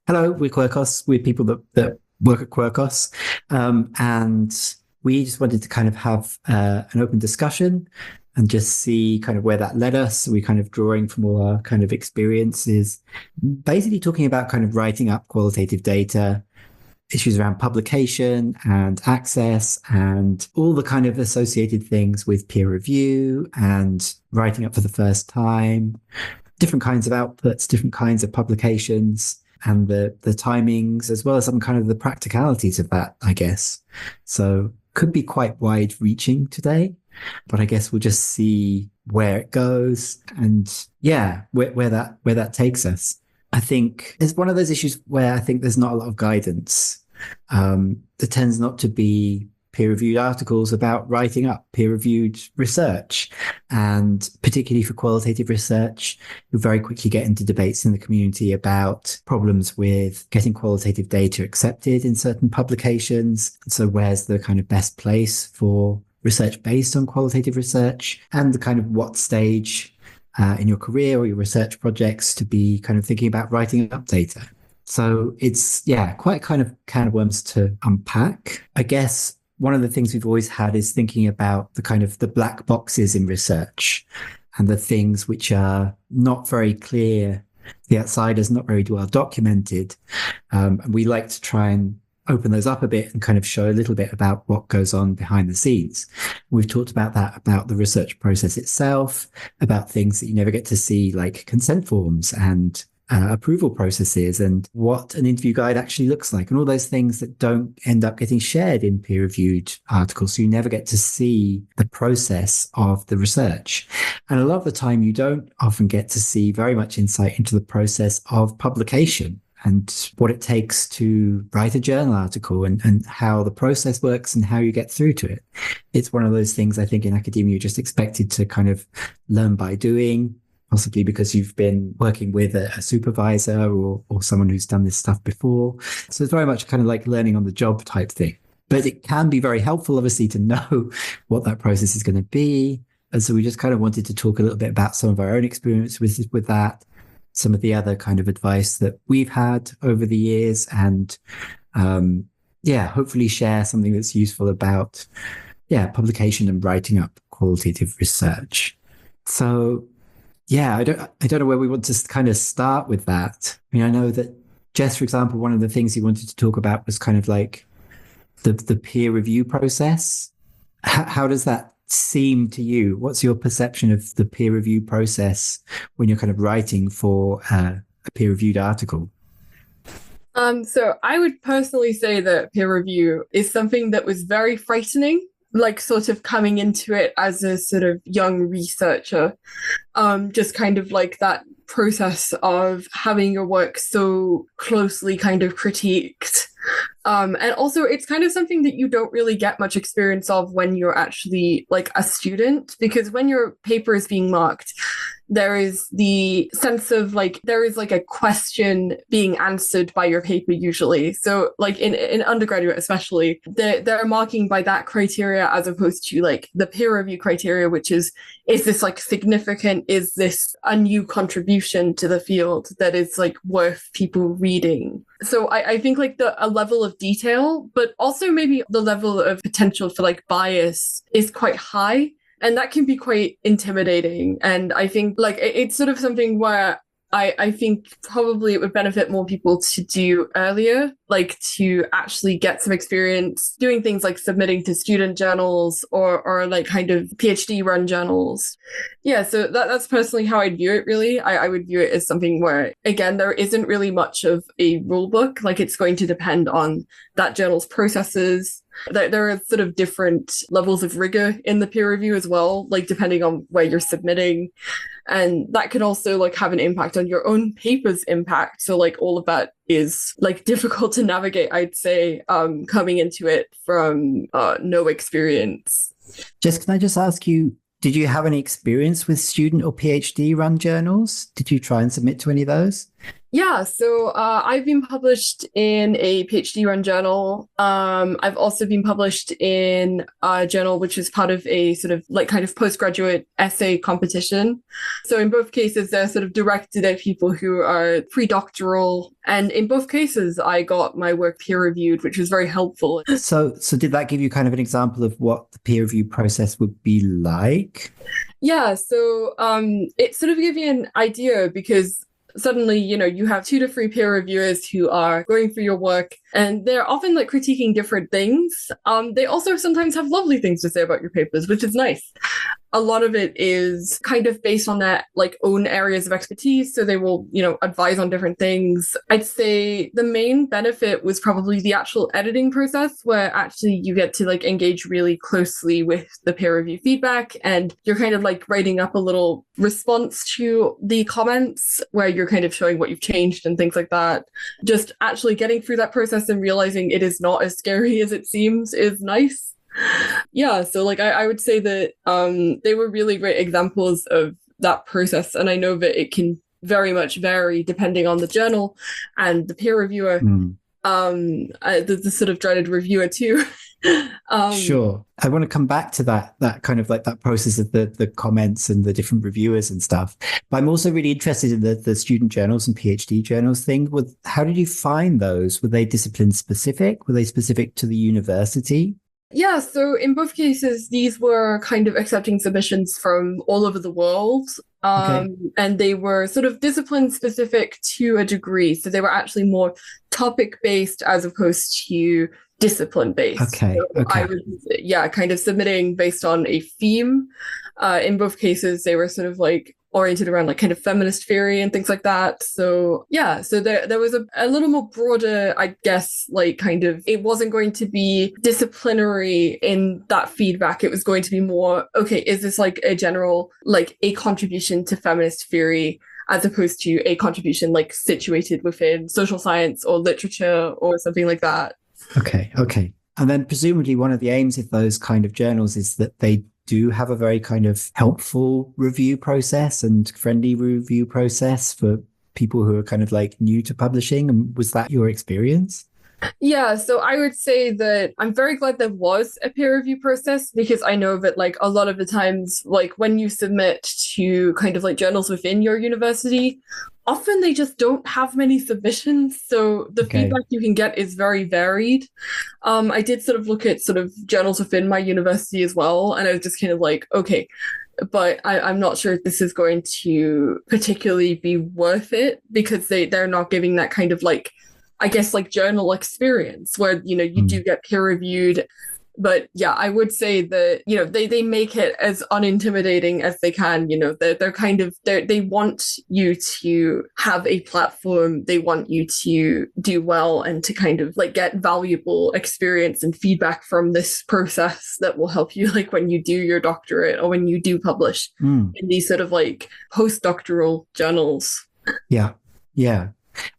Hello, we're Quirkos. We're people that work at Quirkos. And we just wanted to kind of have an open discussion and just see kind of where that led us. We kind of drawing from all our kind of experiences, basically talking about kind of writing up qualitative data, issues around publication and access, and all the kind of associated things with peer review and writing up for the first time, different kinds of outputs, different kinds of publications, and the timings, as well as some kind of the practicalities of that, I guess. So could be quite wide reaching today, but I guess we'll just see where it goes and yeah, where that takes us. I think it's one of those issues where I think there's not a lot of guidance. There tends not to be peer-reviewed articles about writing up peer-reviewed research. And particularly for qualitative research, you very quickly get into debates in the community about problems with getting qualitative data accepted in certain publications. So where's the kind of best place for research based on qualitative research, and the kind of what stage in your career or your research projects to be kind of thinking about writing up data. So it's, yeah, quite a kind of can of worms to unpack. I guess one of the things we've always had is thinking about the kind of the black boxes in research and the things which are not very clear, the outsiders, not very well documented. And we like to try and open those up a bit and kind of show a little bit about what goes on behind the scenes. We've talked about that, about the research process itself, about things that you never get to see, like consent forms and approval processes, and what an interview guide actually looks like, and all those things that don't end up getting shared in peer-reviewed articles. So you never get to see the process of the research. And a lot of the time, you don't often get to see very much insight into the process of publication and what it takes to write a journal article, and how the process works and how you get through to it. It's one of those things I think in academia you're just expected to kind of learn by doing, possibly because you've been working with a supervisor or someone who's done this stuff before. So it's very much kind of like learning on the job type thing. But it can be very helpful, obviously, to know what that process is going to be. And so we just kind of wanted to talk a little bit about some of our own experience with that, some of the other kind of advice that we've had over the years, and yeah, hopefully share something that's useful about, yeah, publication and writing up qualitative research. So yeah, I don't know where we want to kind of start with that. I mean, I know that Jess, for example, one of the things he wanted to talk about was kind of like the peer review process. How does that seem to you? What's your perception of the peer review process when you're kind of writing for a peer reviewed article? So I would personally say that peer review is something that was very frightening, like sort of coming into it as a sort of young researcher. Just kind of like that process of having your work so closely kind of critiqued. And also it's kind of something that you don't really get much experience of when you're actually like a student, because when your paper is being marked, there is the sense of like there is like a question being answered by your paper usually. So like in undergraduate especially, they're marking by that criteria as opposed to like the peer review criteria, which is this like significant? Is this a new contribution to the field that is like worth people reading? So I think like a level of detail, but also maybe the level of potential for like bias is quite high. And that can be quite intimidating. And I think like it's sort of something where I think probably it would benefit more people to do earlier, like to actually get some experience doing things like submitting to student journals or like kind of PhD run journals. Yeah, so that's personally how I'd view it, really. I would view it as something where, again, there isn't really much of a rule book. Like it's going to depend on that journal's processes. There are sort of different levels of rigor in the peer review as well, like depending on where you're submitting. And that can also like have an impact on your own paper's impact. So like all of that is like difficult to navigate, I'd say, coming into it from no experience. Jess, can I just ask you, did you have any experience with student or PhD run journals? Did you try and submit to any of those? Yeah, so I've been published in a PhD run journal. I've also been published in a journal which is part of a sort of like kind of postgraduate essay competition. So in both cases, they're sort of directed at people who are pre-doctoral. And in both cases, I got my work peer reviewed, which was very helpful. So did that give you kind of an example of what the peer review process would be like? Yeah, so it sort of gave you an idea because suddenly, you have 2 to 3 peer reviewers who are going through your work and they're often like critiquing different things. They also sometimes have lovely things to say about your papers, which is nice. A lot of it is kind of based on their like own areas of expertise. So they will, advise on different things. I'd say the main benefit was probably the actual editing process where actually you get to like engage really closely with the peer review feedback and you're kind of like writing up a little response to the comments where you're kind of showing what you've changed and things like that. Just actually getting through that process and realizing it is not as scary as it seems is nice. Yeah, so like I would say that they were really great examples of that process, and I know that it can very much vary depending on the journal and the peer reviewer, the sort of dreaded reviewer too. Sure. I want to come back to that kind of like that process of the comments and the different reviewers and stuff. But I'm also really interested in the student journals and PhD journals thing. How did you find those? Were they discipline specific? Were they specific to the university? Yeah, so in both cases, these were kind of accepting submissions from all over the world. Okay. And they were sort of discipline specific to a degree. So they were actually more topic based as opposed to discipline based. Okay. So Okay. I was, kind of submitting based on a theme. In both cases, they were sort of like oriented around like kind of feminist theory and things like that. So yeah, so there was a little more broader, I guess, like kind of, it wasn't going to be disciplinary in that feedback. It was going to be more, okay, is this like a general, like a contribution to feminist theory as opposed to a contribution like situated within social science or literature or something like that. Okay. Okay. And then presumably one of the aims of those kind of journals is that they do have a very kind of helpful review process and friendly review process for people who are kind of like new to publishing. And was that your experience? Yeah, so I would say that I'm very glad there was a peer review process because I know that like a lot of the times, like when you submit to kind of like journals within your university, often they just don't have many submissions. So the feedback you can get is very varied. I did sort of look at sort of journals within my university as well, and I was just kind of like, okay, but I'm not sure if this is going to particularly be worth it because they're not giving that kind of like, I guess like journal experience where, you do get peer reviewed. But yeah, I would say that, they make it as unintimidating as they can. They're kind of, they want you to have a platform. They want you to do well and to kind of like get valuable experience and feedback from this process that will help you like when you do your doctorate or when you do publish in these sort of like postdoctoral journals. Yeah. Yeah.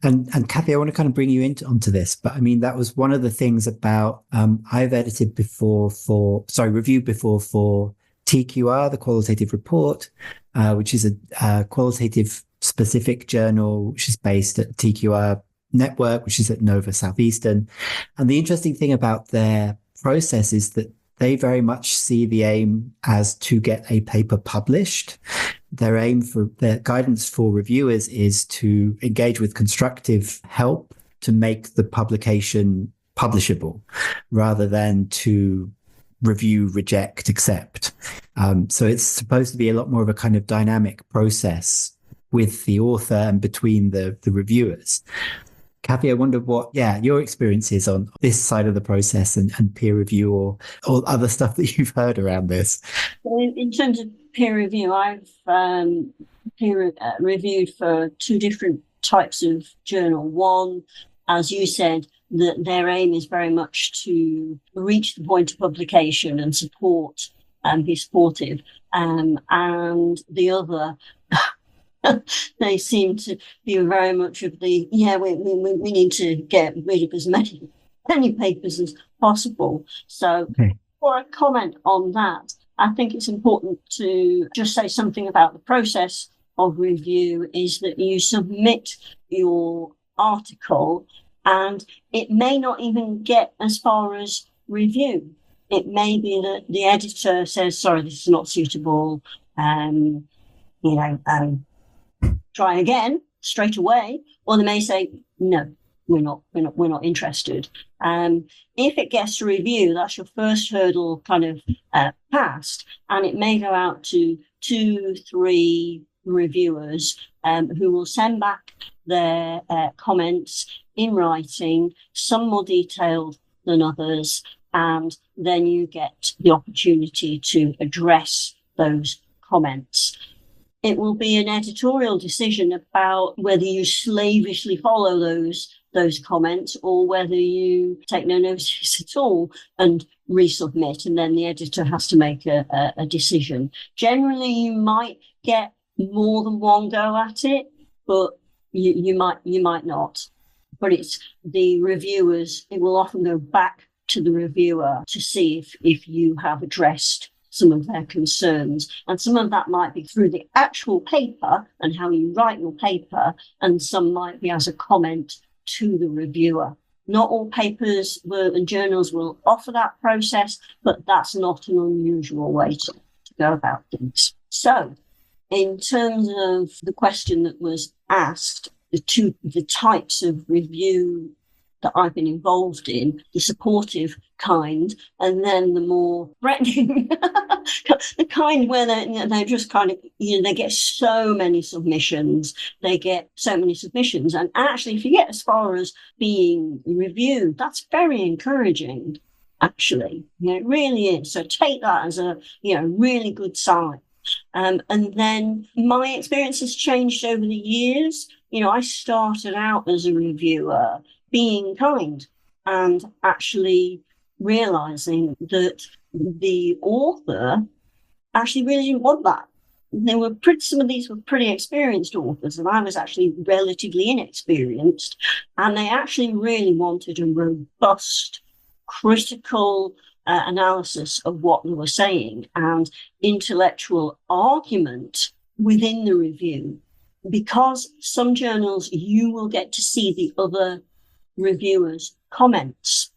And Kathy, I want to kind of bring you onto this, but I mean, that was one of the things about, I've reviewed before for TQR, the Qualitative Report, which is a qualitative specific journal, which is based at TQR Network, which is at Nova Southeastern. And the interesting thing about their process is that they very much see the aim as to get a paper published. Their aim for their guidance for reviewers is to engage with constructive help to make the publication publishable rather than to review, reject, accept. So it's supposed to be a lot more of a kind of dynamic process with the author and between the reviewers. Kathy, I wonder what, your experience is on this side of the process and peer review or other stuff that you've heard around this. In terms of peer review, I've peer reviewed for 2 different types of journal. One, as you said, that their aim is very much to reach the point of publication and support and be supportive. And the other, they seem to be very much of the, we need to get rid of as many papers as possible. So for a comment on that, I think it's important to just say something about the process of review is that you submit your article and it may not even get as far as review. It may be that the editor says, sorry, this is not suitable, try again straight away, or they may say, no, we're not interested. If it gets to review, that's your first hurdle kind of passed, and it may go out to 2-3 reviewers who will send back their comments in writing, some more detailed than others, and then you get the opportunity to address those comments. It will be an editorial decision about whether you slavishly follow those comments or whether you take no notice at all and resubmit, and then the editor has to make a decision. Generally, you might get more than one go at it, but you might not. But it's the reviewers, it will often go back to the reviewer to see if you have addressed some of their concerns. And some of that might be through the actual paper and how you write your paper, and some might be as a comment to the reviewer. Not all papers and journals will offer that process, but that's not an unusual way to go about things. So, in terms of the question that was asked, the types of review that I've been involved in, the supportive kind, and then the more threatening, the kind where they're just kind of, they get so many submissions. And actually, if you get as far as being reviewed, that's very encouraging, actually. It really is. So take that as a, really good sign. And then my experience has changed over the years. I started out as a reviewer being kind and actually realizing that the author actually really didn't want that. Some of these were pretty experienced authors, and I was actually relatively inexperienced, and they actually really wanted a robust, critical analysis of what they were saying and intellectual argument within the review. Because some journals, you will get to see the other reviewers' comments.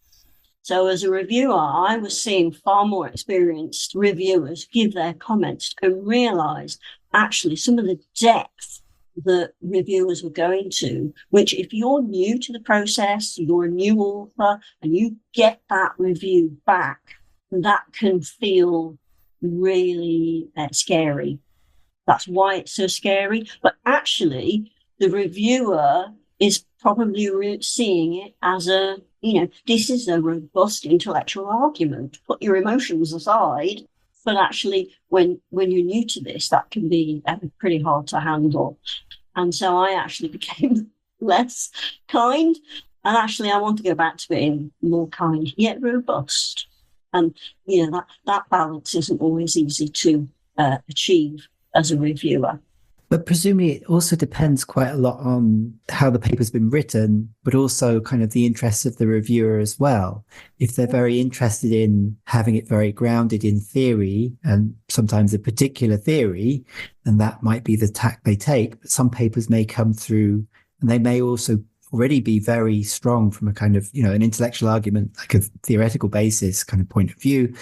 So as a reviewer, I was seeing far more experienced reviewers give their comments and realize actually some of the depth that reviewers were going to, which if you're new to the process, you're a new author, and you get that review back, that can feel really scary. That's why it's so scary. But actually, the reviewer is probably seeing it as this is a robust intellectual argument. Put your emotions aside. But actually, when you're new to this, that can be pretty hard to handle. And so I actually became less kind. And actually, I want to go back to being more kind, yet robust. And, that balance isn't always easy to achieve as a reviewer. But presumably it also depends quite a lot on how the paper's been written, but also kind of the interests of the reviewer as well. If they're very interested in having it very grounded in theory, and sometimes a particular theory, then that might be the tack they take. But some papers may come through, and they may also already be very strong from a kind of, an intellectual argument, like a theoretical basis kind of point of view,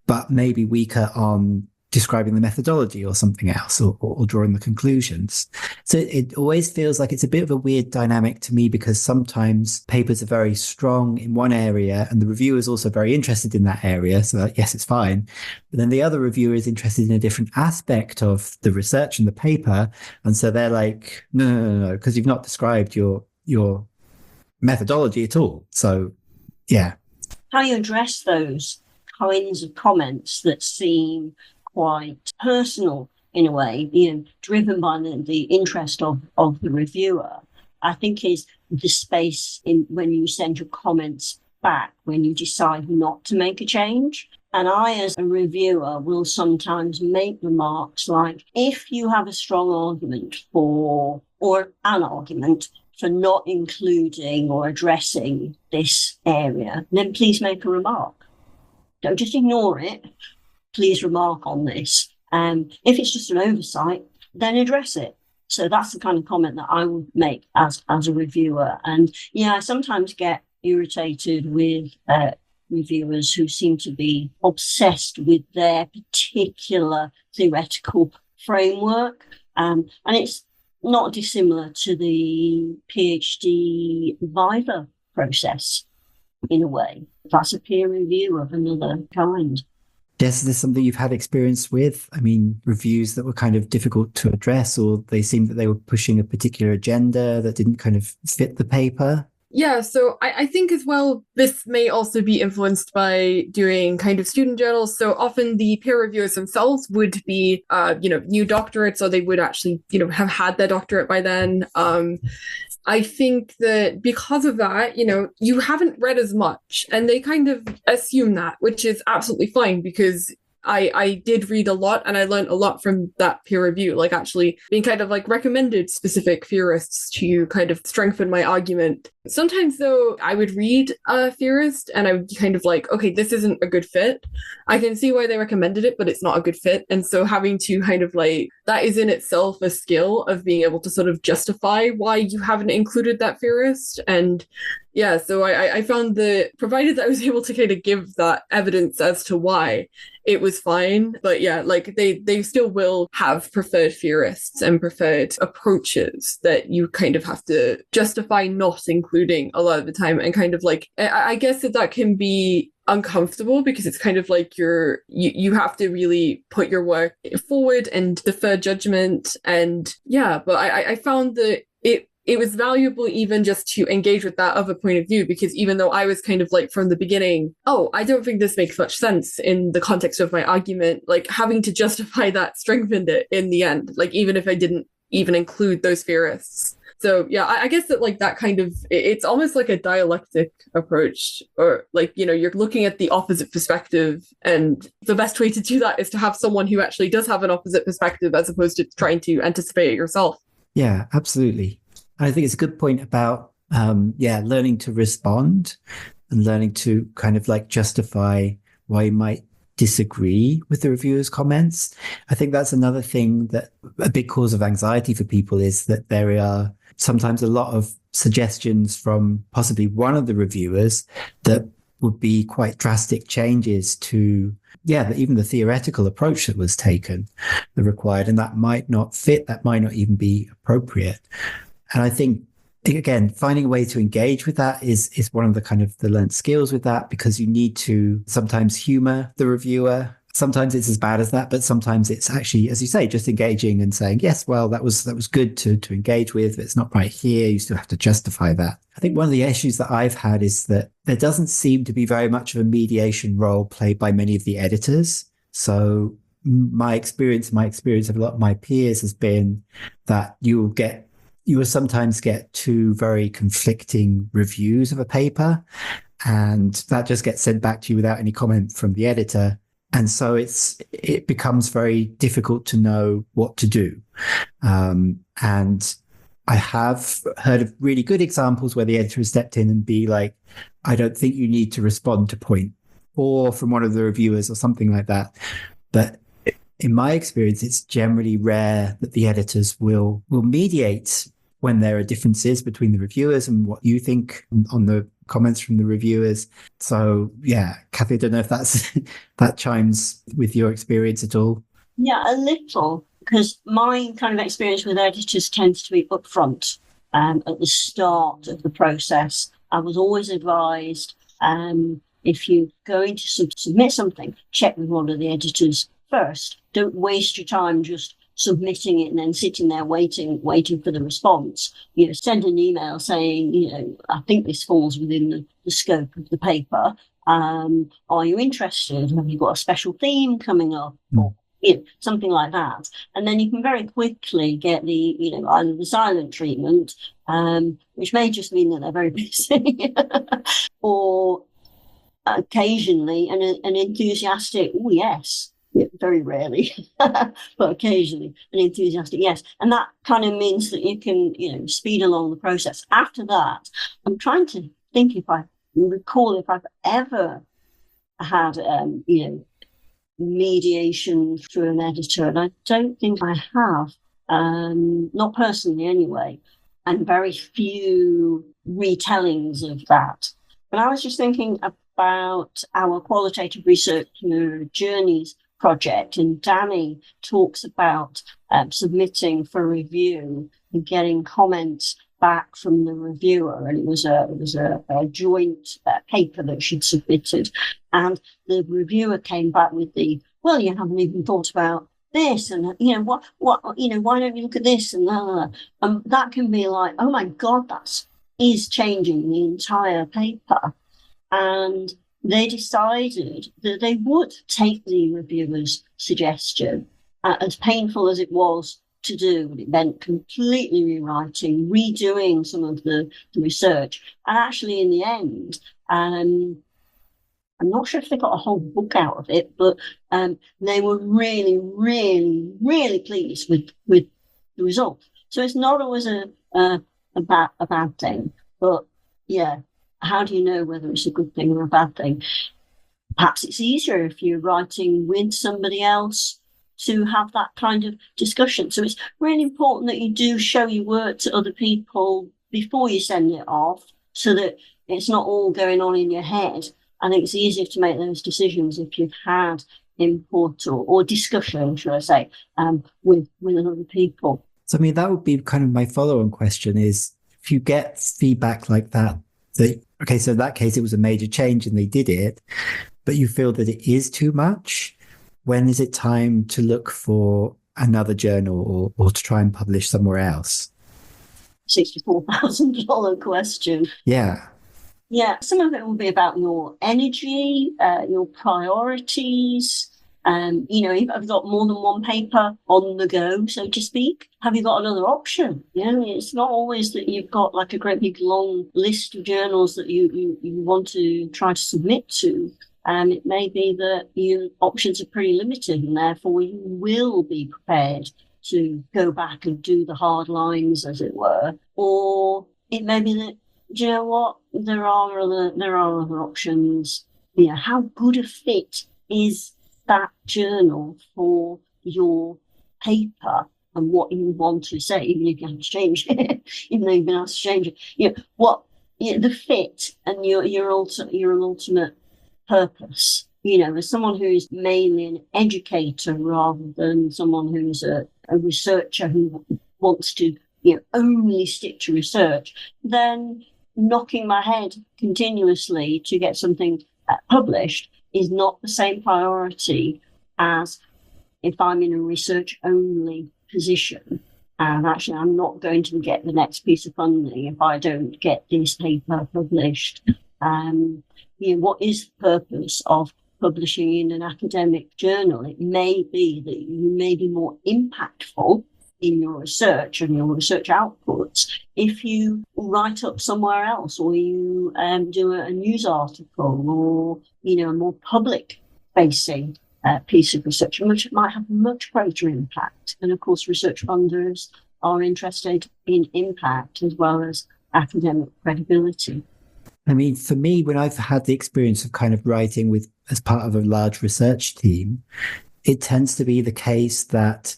but maybe weaker on describing the methodology or something else, or drawing the conclusions. So it always feels like it's a bit of a weird dynamic to me, because sometimes papers are very strong in one area and the reviewer is also very interested in that area. So yes, it's fine. But then the other reviewer is interested in a different aspect of the research and the paper. And so they're like, no, because you've not described your methodology at all. So yeah. How you address those kinds of comments that seem quite personal in a way, driven by the interest of the reviewer, I think is the space in when you send your comments back, when you decide not to make a change. And I, as a reviewer, will sometimes make remarks like, if you have a strong argument or an argument for not including or addressing this area, then please make a remark. Don't just ignore it. Please remark on this. If it's just an oversight, then address it. So that's the kind of comment that I would make as a reviewer. And I sometimes get irritated with reviewers who seem to be obsessed with their particular theoretical framework. And it's not dissimilar to the PhD Viva process in a way. That's a peer review of another kind. Yes, is this something you've had experience with? I mean, reviews that were kind of difficult to address, or they seemed that they were pushing a particular agenda that didn't kind of fit the paper? Yeah, so I think as well, this may also be influenced by doing kind of student journals. So often the peer reviewers themselves would be, new doctorates, or they would actually, have had their doctorate by then. I think that because of that, you haven't read as much, and they kind of assume that, which is absolutely fine, because I did read a lot, and I learned a lot from that peer review, like actually being kind of like recommended specific theorists to kind of strengthen my argument. Sometimes though, I would read a theorist and I would be kind of like, okay, this isn't a good fit. I can see why they recommended it, but it's not a good fit. And so having to kind of like, that is in itself a skill of being able to sort of justify why you haven't included that theorist. And yeah, so I found that provided that I was able to kind of give that evidence as to why, it was fine. But yeah, like they still will have preferred theorists and preferred approaches that you kind of have to justify not including a lot of the time. And kind of like, I guess that can be uncomfortable, because it's kind of like you have to really put your work forward and defer judgment. And yeah, but I found that it was valuable even just to engage with that other point of view, because even though I was kind of like from the beginning, I don't think this makes much sense in the context of my argument, like having to justify that strengthened it in the end, like even if I didn't even include those theorists. So yeah, I guess that like that kind of, it's almost like a dialectic approach, or like, you're looking at the opposite perspective, and the best way to do that is to have someone who actually does have an opposite perspective, as opposed to trying to anticipate it yourself. Yeah, absolutely. I think it's a good point about, learning to respond and learning to kind of like justify why you might disagree with the reviewer's comments. I think that's another thing that a big cause of anxiety for people is that there are sometimes a lot of suggestions from possibly one of the reviewers that would be quite drastic changes to even the theoretical approach that was taken, the required, and that might not fit, that might not even be appropriate. And I think, again, finding a way to engage with that is one of the kind of the learned skills with that, because you need to sometimes humor the reviewer. Sometimes it's as bad as that, but sometimes it's actually, as you say, just engaging and saying, yes, well, that was good to engage with. It's not right here. You still have to justify that. I think one of the issues that I've had is that there doesn't seem to be very much of a mediation role played by many of the editors. So my experience of a lot of my peers has been that you will sometimes get two very conflicting reviews of a paper, and that just gets sent back to you without any comment from the editor. And so it becomes very difficult to know what to do. And I have heard of really good examples where the editor has stepped in and be like, I don't think you need to respond to point 4 from one of the reviewers or something like that. But in my experience, it's generally rare that the editors will mediate when there are differences between the reviewers and what you think on the comments from the reviewers. So yeah, Kathy, I don't know if that chimes with your experience at all. Yeah, a little, because my kind of experience with editors tends to be upfront at the start of the process. I was always advised, if you're going to submit something, check with one of the editors first. Don't waste your time just submitting it and then sitting there waiting for the response. Send an email saying, I think this falls within the scope of the paper. Are you interested? Have you got a special theme coming up? Or something like that. And then you can very quickly get the, either the silent treatment, which may just mean that they're very busy, or occasionally an enthusiastic, oh yes. Yeah, very rarely, but occasionally an enthusiastic yes. And that kind of means that you can, speed along the process. After that, I'm trying to think if I've ever had, mediation through an editor, and I don't think I have. not personally anyway, and very few retellings of that. But I was just thinking about our qualitative research journeys project, and Danny talks about submitting for review and getting comments back from the reviewer, and it was a joint paper that she'd submitted, and the reviewer came back with well, you haven't even thought about this, and what why don't you look at this, and that can be like, oh my god, that is changing the entire paper. And they decided that they would take the reviewer's suggestion, as painful as it was to do. It meant completely rewriting, redoing some of the research. And actually, in the end, I'm not sure if they got a whole book out of it, but they were really, really, really pleased with the result. So it's not always a bad thing, but yeah, how do you know whether it's a good thing or a bad thing? Perhaps it's easier if you're writing with somebody else to have that kind of discussion. So it's really important that you do show your work to other people before you send it off, so that it's not all going on in your head. I think it's easier to make those decisions if you've had input or discussion, should I say, with other people. So, I mean, that would be kind of my follow-on question is, if you get feedback like that, okay, so in that case, it was a major change and they did it, but you feel that it is too much, when is it time to look for another journal or to try and publish somewhere else? $64,000 question. Yeah. Yeah, some of it will be about your energy, your priorities. Have you got more than one paper on the go, so to speak? Have you got another option? It's not always that you've got like a great big long list of journals that you want to try to submit to. It may be that your options are pretty limited, and therefore you will be prepared to go back and do the hard lines, as it were. Or it may be that, do you know what? There are other options. How good a fit is that journal for your paper and what you want to say, even if you have to change it, even though you've been asked to change it. The fit and your ultimate purpose. As someone who's mainly an educator rather than someone who's a researcher who wants to only stick to research, then knocking my head continuously to get something published is not the same priority as if I'm in a research only position. And actually, I'm not going to get the next piece of funding if I don't get this paper published. What is the purpose of publishing in an academic journal? It may be that you may be more impactful in your research and your research outputs if you write up somewhere else, or you do a news article, or a more public facing piece of research, which might have much greater impact. And of course, research funders are interested in impact as well as academic credibility. I mean, for me, when I've had the experience of kind of writing as part of a large research team, it tends to be the case that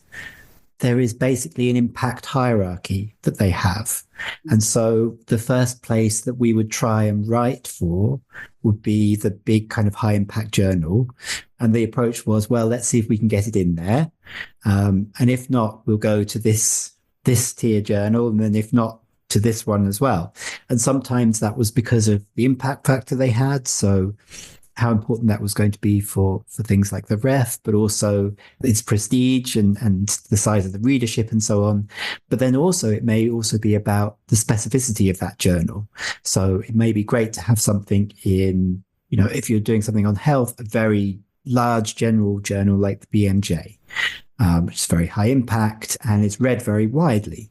there is basically an impact hierarchy that they have. And so the first place that we would try and write for would be the big kind of high impact journal. And the approach was, well, let's see if we can get it in there. And if not, we'll go to this tier journal. And then if not, to this one as well. And sometimes that was because of the impact factor they had. So how important that was going to be for things like the ref, but also its prestige and the size of the readership and so on. But then also it may also be about the specificity of that journal. So it may be great to have something in, if you're doing something on health, a very large general journal like the BMJ, which is very high impact and it's read very widely.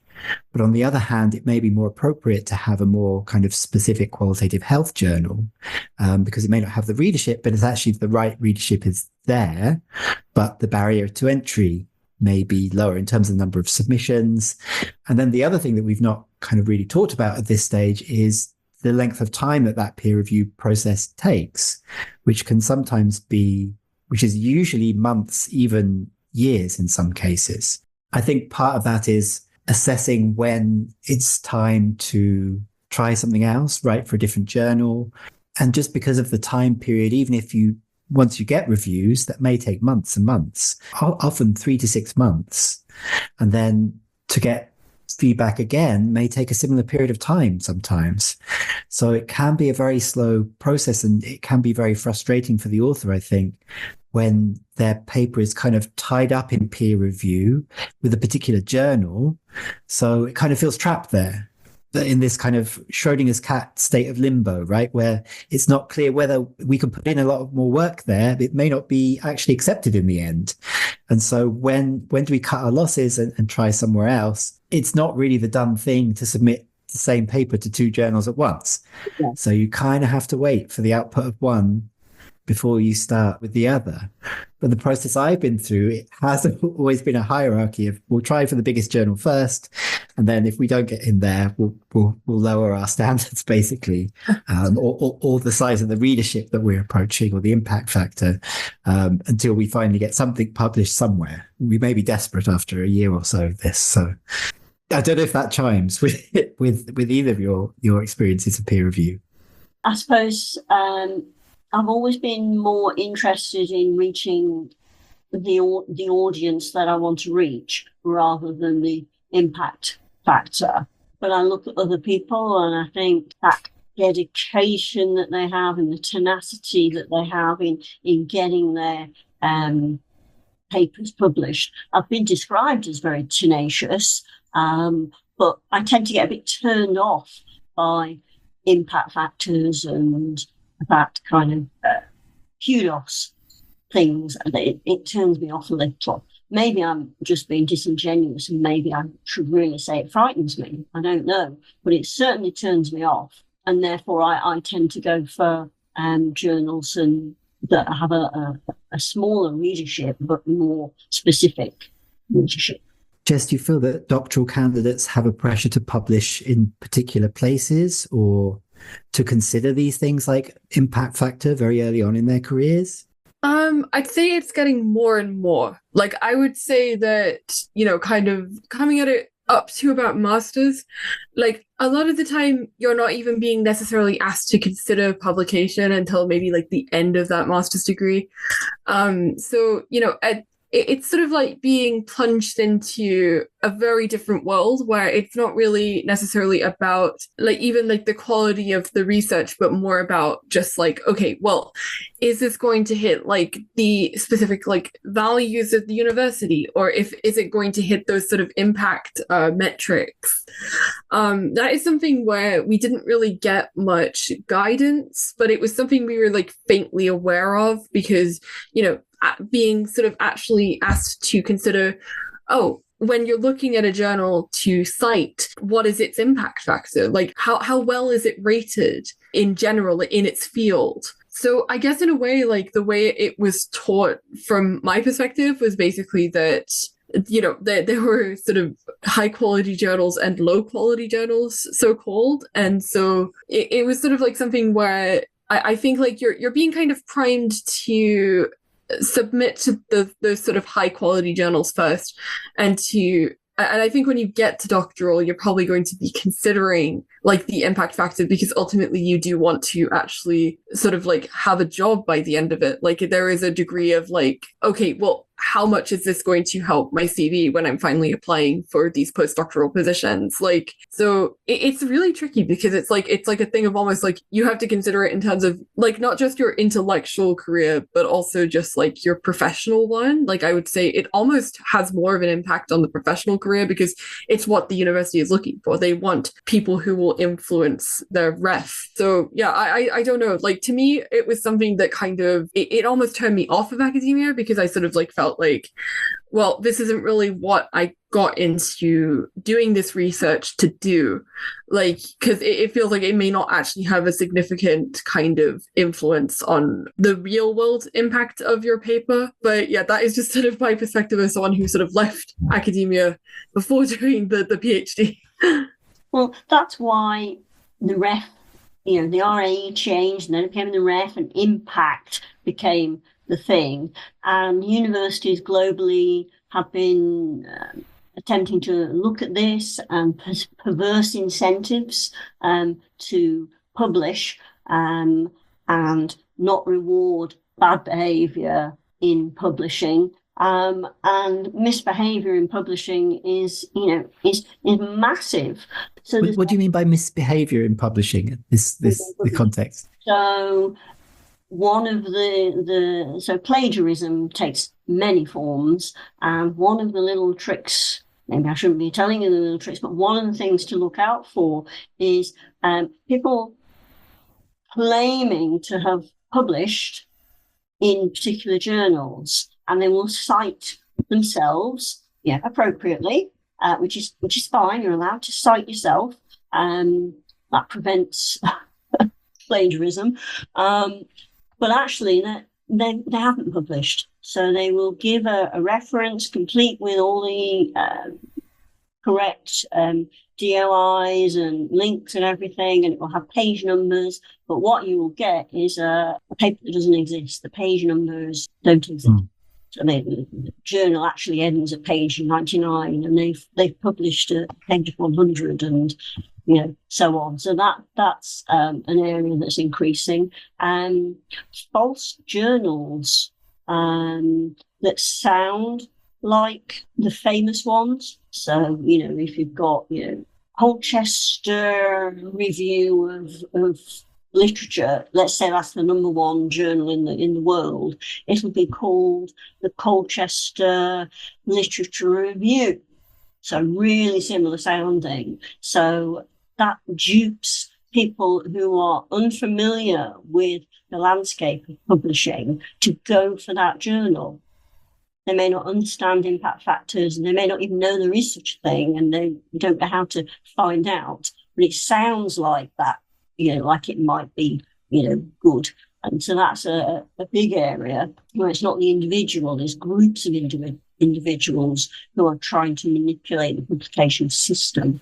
But on the other hand, it may be more appropriate to have a more kind of specific qualitative health journal, because it may not have the readership, but it's actually the right readership is there, but the barrier to entry may be lower in terms of the number of submissions. And then the other thing that we've not kind of really talked about at this stage is the length of time that peer review process takes, which can sometimes be, which is usually months, even years in some cases. I think part of that is assessing when it's time to try something else, write for a different journal. And just because of the time period, even if once you get reviews, that may take months and months, often 3 to 6 months. And then to get feedback again may take a similar period of time sometimes. So it can be a very slow process, and it can be very frustrating for the author, I think, when their paper is kind of tied up in peer review with a particular journal. So it kind of feels trapped there, in this kind of Schrodinger's cat state of limbo, right? Where it's not clear whether we can put in a lot more work there. It may not be actually accepted in the end. And so when do we cut our losses and try somewhere else? It's not really the dumb thing to submit the same paper to 2 journals at once. Yeah. So you kind of have to wait for the output of one before you start with the other. But the process I've been through, it has always been a hierarchy of we'll try for the biggest journal first, and then if we don't get in there, we'll lower our standards basically, or the size of the readership that we're approaching, or the impact factor, until we finally get something published somewhere. We may be desperate after a year or so of this. So I don't know if that chimes with either of your experiences of peer review. I suppose I've always been more interested in reaching the audience that I want to reach rather than the impact factor. But I look at other people and I think that dedication that they have and the tenacity that they have in getting their papers published. I've been described as very tenacious, but I tend to get a bit turned off by impact factors and that kind of kudos things. It turns me off a little. Maybe I'm just being disingenuous, and maybe I should really say it frightens me. I don't know, but it certainly turns me off, and therefore I tend to go for journals that have a smaller readership but more specific readership. Jess, do you feel that doctoral candidates have a pressure to publish in particular places, or to consider these things like impact factor very early on in their careers? I'd say it's getting more and more. Like, I would say that, kind of coming at it up to about masters, like a lot of the time you're not even being necessarily asked to consider publication until maybe like the end of that master's degree. So, it's sort of like being plunged into a very different world where it's not really necessarily about like even like the quality of the research, but more about just like, okay, well, is this going to hit like the specific like values of the university, or is it going to hit those sort of impact metrics? That is something where we didn't really get much guidance, but it was something we were like faintly aware of because, being sort of actually asked to consider, when you're looking at a journal to cite, what is its impact factor? Like how well is it rated in general in its field? So I guess in a way, like the way it was taught from my perspective was basically that, there were sort of high quality journals and low quality journals, so called. And so it was sort of like something where I think like you're being kind of primed to submit to those sort of high quality journals first, and I think when you get to doctoral, you're probably going to be considering like the impact factor, because ultimately you do want to actually sort of like have a job by the end of it. Like there is a degree of like, okay, well, how much is this going to help my CV when I'm finally applying for these postdoctoral positions? Like, so it's really tricky because it's like a thing of almost like you have to consider it in terms of like not just your intellectual career, but also just like your professional one. Like I would say it almost has more of an impact on the professional career because it's what the university is looking for. They want people who will influence their ref. So yeah, I don't know. Like to me, it was something that kind of, it almost turned me off of academia because I sort of like felt like, well, this isn't really what I got into doing this research to do. Like, because it feels like it may not actually have a significant kind of influence on the real world impact of your paper. But yeah, that is just sort of my perspective as someone who sort of left academia before doing the PhD. Well, that's why the ref, the RA changed, and then it became the ref, and impact became the thing. And universities globally have been attempting to look at this and perverse incentives to publish and not reward bad behaviour in publishing. And misbehaviour in publishing is massive. So what do you mean by misbehaviour in publishing? The context. So one of so plagiarism takes many forms, and one of the little tricks, maybe I shouldn't be telling you the little tricks, but one of the things to look out for is people claiming to have published in particular journals, and they will cite themselves, appropriately, which is fine. You're allowed to cite yourself. That prevents plagiarism. But actually, they haven't published. So they will give a reference complete with all the correct DOIs and links and everything, and it will have page numbers. But what you will get is a paper that doesn't exist. The page numbers don't exist. So the journal actually ends at page 99, and they've published at page 100, and so on. So that's an area that's increasing. False journals that sound like the famous ones. So, if you've got, Colchester Review of Literature, let's say that's the #1 journal in the world, it'll be called the Colchester Literature Review. So really similar sounding. So that dupes people who are unfamiliar with the landscape of publishing to go for that journal. They may not understand impact factors, and they may not even know there is such a thing, and they don't know how to find out. But it sounds like that, like it might be, good. And so that's a big area where it's not the individual, there's groups of individuals who are trying to manipulate the publication system.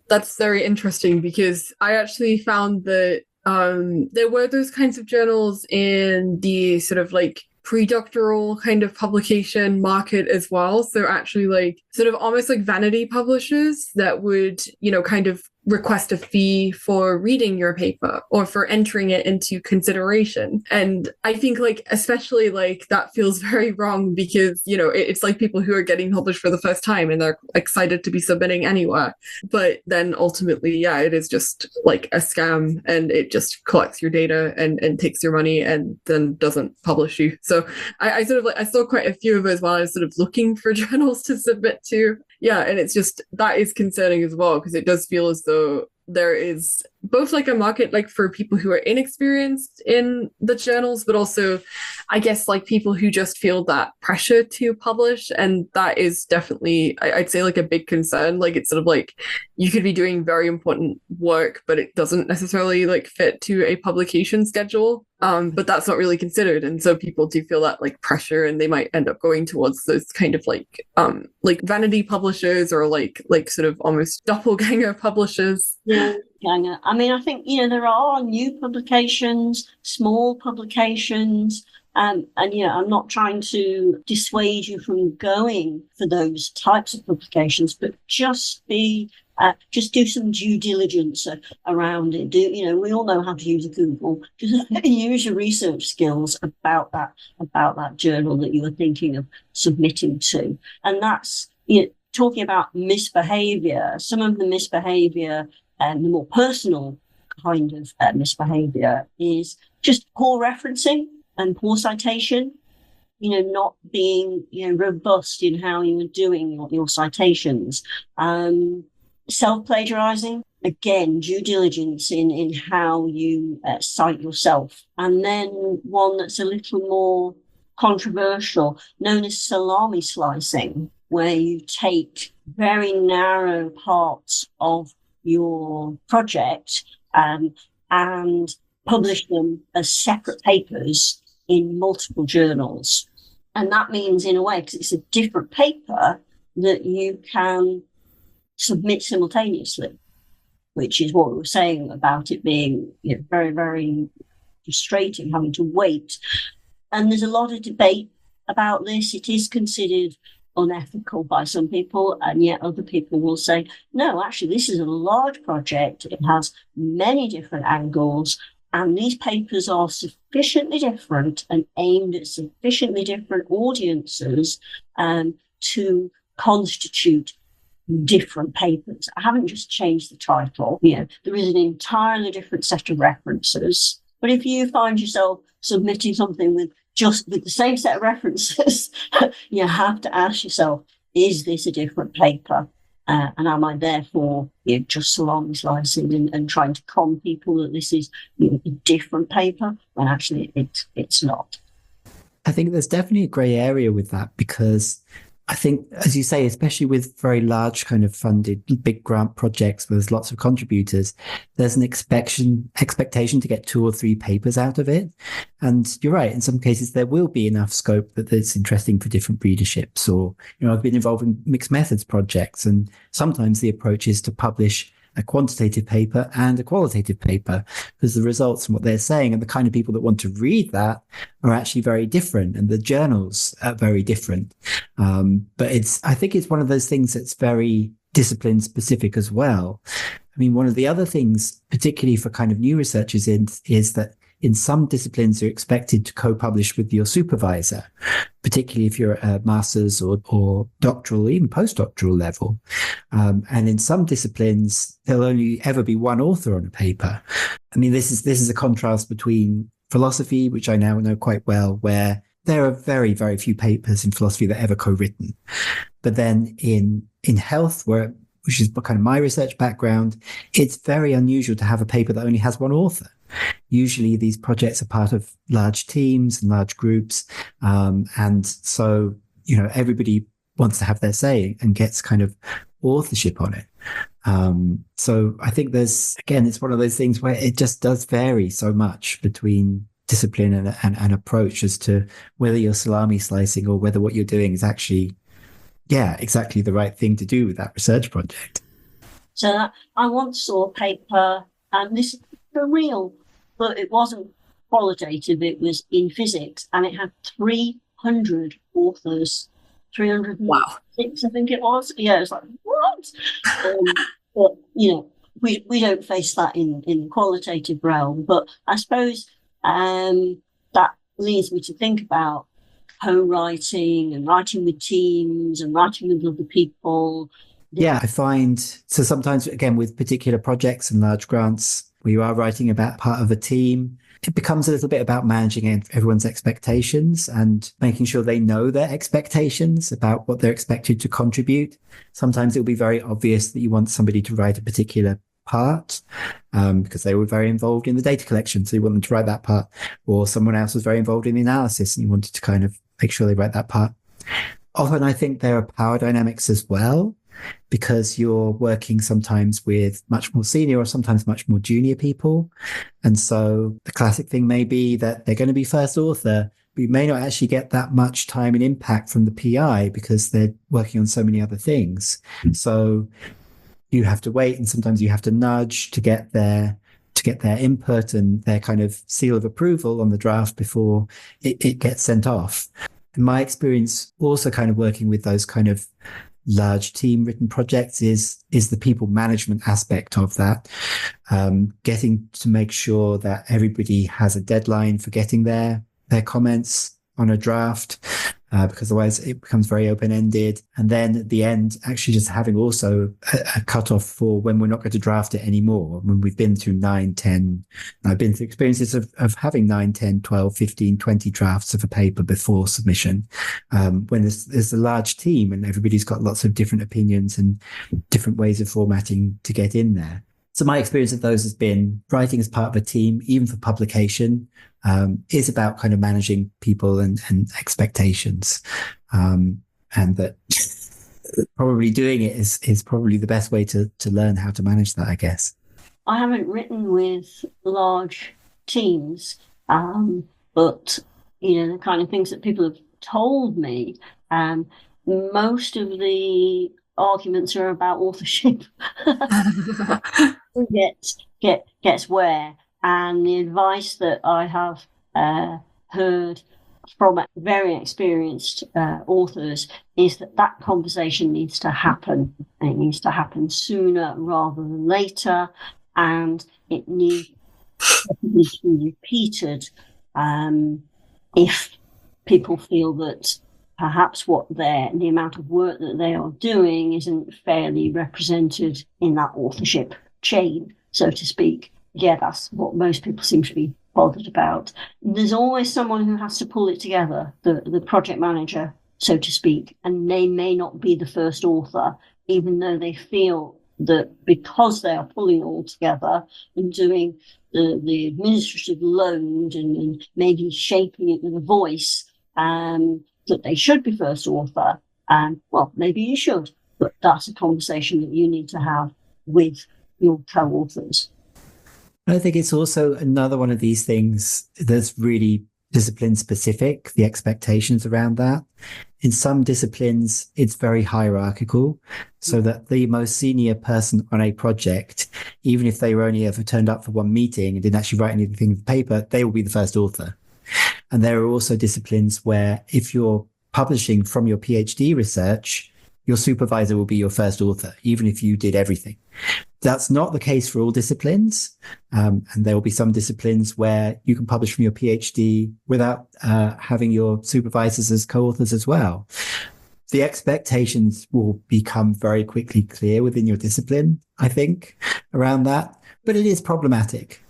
That's very interesting, because I actually found that there were those kinds of journals in the sort of like pre-doctoral kind of publication market as well. So actually like sort of almost like vanity publishers that would, kind of request a fee for reading your paper or for entering it into consideration. And I think like, especially like that feels very wrong, because, it's like people who are getting published for the first time and they're excited to be submitting anywhere. But then ultimately, it is just like a scam, and it just collects your data and takes your money and then doesn't publish you. So I sort of like, I saw quite a few of those while I was sort of looking for journals to submit to. Yeah, and it's just, that is concerning as well, because it does feel as though there is both like a market like for people who are inexperienced in the journals, but also I guess like people who just feel that pressure to publish. And that is definitely, I'd say, like a big concern. Like it's sort of like you could be doing very important work, but it doesn't necessarily like fit to a publication schedule. But that's not really considered. And so people do feel that like pressure, and they might end up going towards those kind of like vanity publishers, or like sort of almost doppelganger publishers. Yeah. I mean, I think, there are new publications, small publications, and I'm not trying to dissuade you from going for those types of publications, but just do some due diligence around it. We all know how to use Google. Just use your research skills about that journal that you were thinking of submitting to. And that's, talking about misbehavior. Some of the misbehavior and the more personal kind of misbehavior is just poor referencing and poor citation, not being, robust in how you are doing your citations. Self-plagiarizing, again, due diligence in how you cite yourself. And then one that's a little more controversial, known as salami slicing, where you take very narrow parts of your project and publish them as separate papers in multiple journals. And that means, in a way, because it's a different paper, that you can submit simultaneously, which is what we were saying about it being very, very frustrating, having to wait. And there's a lot of debate about this. It is considered unethical by some people, and yet other people will say, no, actually, this is a large project. It has many different angles, and these papers are sufficiently different and aimed at sufficiently different audiences to constitute different papers. I haven't just changed the title. There is an entirely different set of references. But if you find yourself submitting something with the same set of references, you have to ask yourself, is this a different paper? And am I therefore just salami slicing and trying to con people that this is a different paper when actually it's not? I think there's definitely a grey area with that, because I think, as you say, especially with very large kind of funded big grant projects where there's lots of contributors, there's an expectation to get 2 or 3 papers out of it. And you're right, in some cases there will be enough scope that it's interesting for different readerships. Or, I've been involved in mixed methods projects, and sometimes the approach is to publish a quantitative paper and a qualitative paper, because the results and what they're saying and the kind of people that want to read that are actually very different, and the journals are very different. But I think it's one of those things that's very discipline specific as well. I mean, one of the other things, particularly for kind of new researchers, is that in some disciplines you're expected to co-publish with your supervisor, particularly if you're at a master's or doctoral, even postdoctoral level. And in some disciplines, there'll only ever be one author on a paper. I mean, this is a contrast between philosophy, which I now know quite well, where there are very, very few papers in philosophy that are ever co-written. But then in health, which is kind of my research background, it's very unusual to have a paper that only has one author. Usually these projects are part of large teams and large groups. And so, everybody wants to have their say and gets kind of authorship on it. So I think it's one of those things where it just does vary so much between discipline and approach as to whether you're salami slicing or whether what you're doing is actually, exactly the right thing to do with that research project. So I once saw a paper, and this is for real, but it wasn't qualitative, it was in physics, and it had 300 authors. 306, wow. I think it was. Yeah, it's like, what? But, we don't face that in the qualitative realm. But I suppose that leads me to think about co-writing and writing with teams and writing with other people. Yeah, I find, so sometimes, again, with particular projects and large grants, where you are writing about part of a team, it becomes a little bit about managing everyone's expectations and making sure they know their expectations about what they're expected to contribute. Sometimes it'll be very obvious that you want somebody to write a particular part because they were very involved in the data collection, so you want them to write that part. Or someone else was very involved in the analysis and you wanted to kind of make sure they write that part. Often I think there are power dynamics as well, because you're working sometimes with much more senior or sometimes much more junior people. And so the classic thing may be that they're going to be first author, but you may not actually get that much time and impact from the PI because they're working on so many other things. So you have to wait, and sometimes you have to nudge to get their input and their kind of seal of approval on the draft before it gets sent off. In my experience, also kind of working with those kind of large team written projects is the people management aspect of that. Getting to make sure that everybody has a deadline for getting their comments on a draft, because otherwise it becomes very open-ended. And then at the end, actually just having also a cutoff for when we're not going to draft it anymore. When we've been through 9, 10, I've been through experiences of having 9, 10, 12, 15, 20 drafts of a paper before submission. When there's a large team and everybody's got lots of different opinions and different ways of formatting to get in there. So my experience of those has been writing as part of a team, even for publication, is about kind of managing people and expectations. And that probably doing it is probably the best way to learn how to manage that, I guess. I haven't written with large teams, but, the kind of things that people have told me, most of the arguments are about authorship. Gets where, and the advice that I have heard from very experienced authors is that conversation needs to happen. It needs to happen sooner rather than later, and it needs to be repeated if people feel that perhaps the amount of work that they are doing isn't fairly represented in that authorship chain, so to speak. Yeah, that's what most people seem to be bothered about. There's always someone who has to pull it together, the project manager, so to speak, and they may not be the first author, even though they feel that because they are pulling it all together and doing the administrative load and maybe shaping it with a voice, that they should be first author. And well, maybe you should, but that's a conversation that you need to have with your co-authors. I think it's also another one of these things that's really discipline specific, the expectations around that. In some disciplines, it's very hierarchical, so that the most senior person on a project, even if they were only ever turned up for one meeting and didn't actually write anything in the paper, they will be the first author. And there are also disciplines where if you're publishing from your PhD research, your supervisor will be your first author, even if you did everything. That's not the case for all disciplines. And there will be some disciplines where you can publish from your PhD without having your supervisors as co-authors as well. The expectations will become very quickly clear within your discipline, I think, around that. But it is problematic.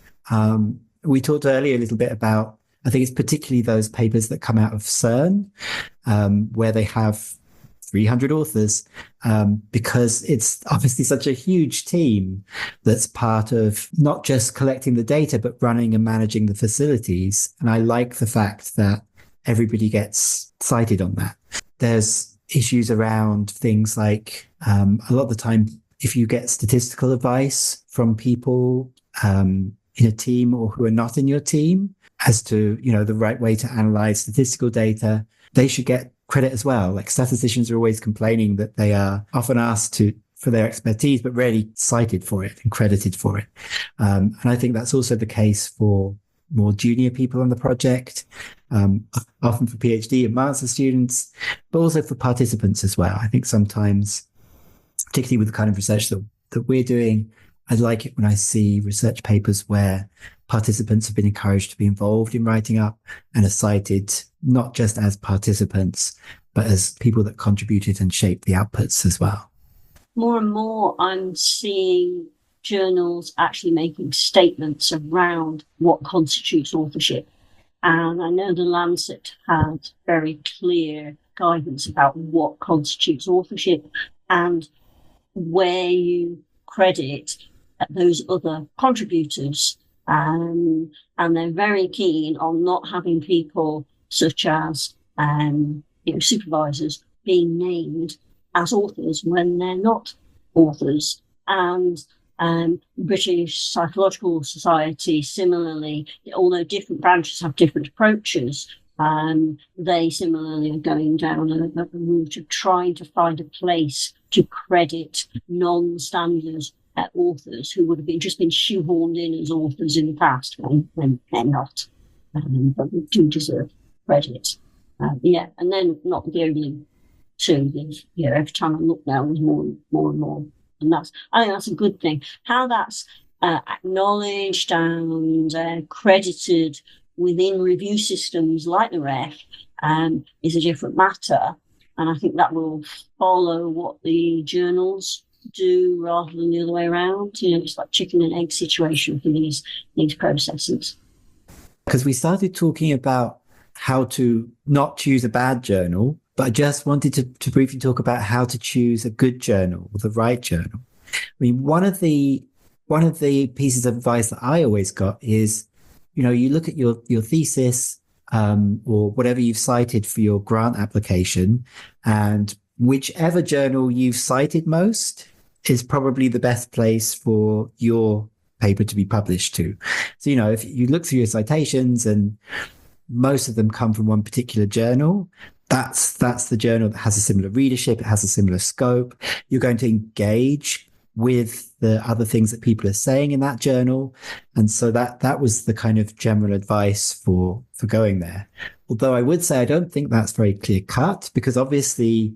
We talked earlier a little bit about, I think it's particularly those papers that come out of CERN, where they have 300 authors, because it's obviously such a huge team that's part of not just collecting the data, but running and managing the facilities. And I like the fact that everybody gets cited on that. There's issues around things like, a lot of the time, if you get statistical advice from people in a team or who are not in your team as to, the right way to analyze statistical data, they should get credit as well. Like statisticians are always complaining that they are often asked for their expertise, but rarely cited for it and credited for it. And I think that's also the case for more junior people on the project, often for PhD and master students, but also for participants as well. I think sometimes, particularly with the kind of research that we're doing, I like it when I see research papers where participants have been encouraged to be involved in writing up and are cited not just as participants, but as people that contributed and shaped the outputs as well. More and more, I'm seeing journals actually making statements around what constitutes authorship. And I know the Lancet had very clear guidance about what constitutes authorship and where you credit those other contributors. And they're very keen on not having people such as supervisors being named as authors when they're not authors. And British Psychological Society, similarly, although different branches have different approaches, they similarly are going down a route of trying to find a place to credit non-standard authors who would have just been shoehorned in as authors in the past when they're not, but they do deserve credit. And then not the only two. Every time I look now, there's more and more, and I think that's a good thing. How that's acknowledged and credited within review systems like the REF is a different matter, and I think that will follow what the journals do rather than the other way around. It's like chicken and egg situation for these processes. Because we started talking about how to not choose a bad journal, but I just wanted to briefly talk about how to choose a good journal or the right journal. I mean, one of the pieces of advice that I always got is, you look at your thesis or whatever you've cited for your grant application, and whichever journal you've cited most is probably the best place for your paper to be published to. So, if you look through your citations and most of them come from one particular journal, that's the journal that has a similar readership, it has a similar scope. You're going to engage with the other things that people are saying in that journal. And so that was the kind of general advice for going there. Although I would say I don't think that's very clear cut, because obviously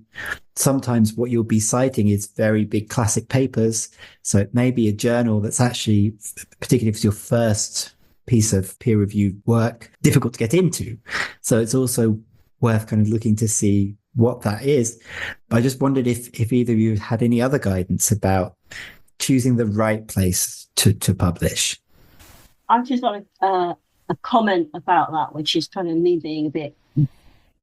sometimes what you'll be citing is very big classic papers. So it may be a journal that's actually, particularly if it's your first piece of peer reviewed work, difficult to get into. So it's also worth kind of looking to see what that is. But I just wondered if either of you had any other guidance about choosing the right place to publish. I've just got a comment about that, which is kind of me being a bit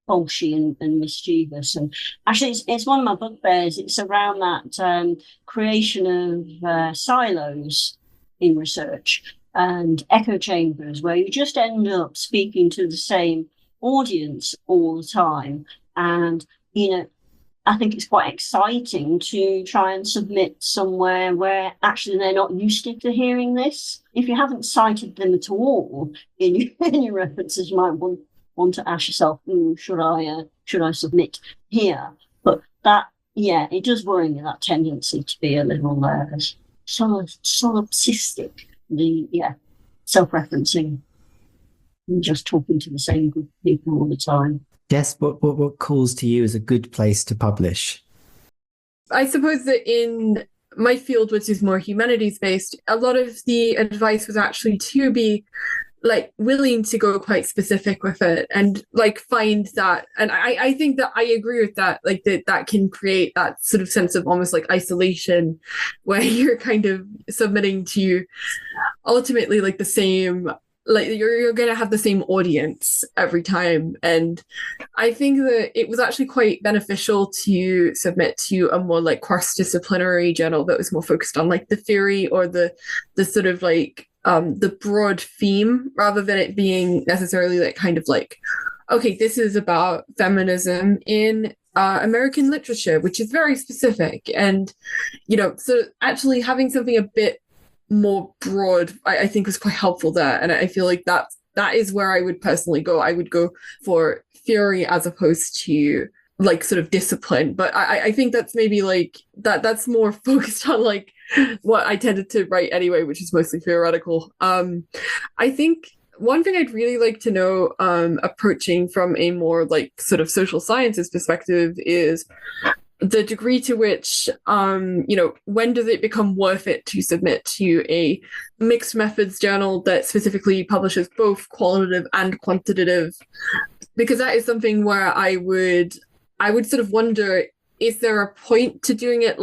bolshy and mischievous. And actually, it's one of my bugbears. It's around that creation of silos in research and echo chambers, where you just end up speaking to the same audience all the time. And, I think it's quite exciting to try and submit somewhere where actually they're not used to hearing this. If you haven't cited them at all in your references, you might want to ask yourself, should I submit here? But that, it does worry me, that tendency to be a little solipsistic, self-referencing, and just talking to the same group of people all the time. Jess, what calls to you as a good place to publish? I suppose that in my field, which is more humanities based, a lot of the advice was actually to be willing to go quite specific with it and find that. And I think that I agree with that, that can create that sort of sense of almost isolation, where you're kind of submitting to ultimately the same, you're going to have the same audience every time. And I think that it was actually quite beneficial to submit to a more cross-disciplinary journal that was more focused on the theory or the sort of the broad theme, rather than it being necessarily okay, this is about feminism in American literature, which is very specific. And, so actually having something a bit more broad, I think was quite helpful there. And I feel like that is where I would personally go. I would go for theory as opposed to sort of discipline. But I think that's maybe that's more focused on what I tended to write anyway, which is mostly theoretical. I think one thing I'd really like to know, approaching from a more sort of social sciences perspective, is the degree to which, when does it become worth it to submit to a mixed methods journal that specifically publishes both qualitative and quantitative? Because that is something where I would sort of wonder, is there a point to doing it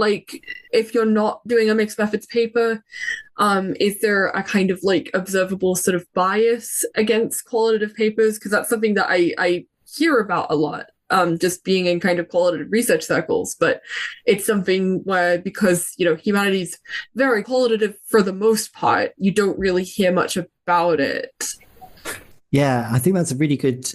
if you're not doing a mixed methods paper? Is there a kind of observable sort of bias against qualitative papers? Because that's something that I hear about a lot. Just being in kind of qualitative research circles, but it's something where, because humanities very qualitative for the most part, you don't really hear much about it. Yeah, I think that's a really good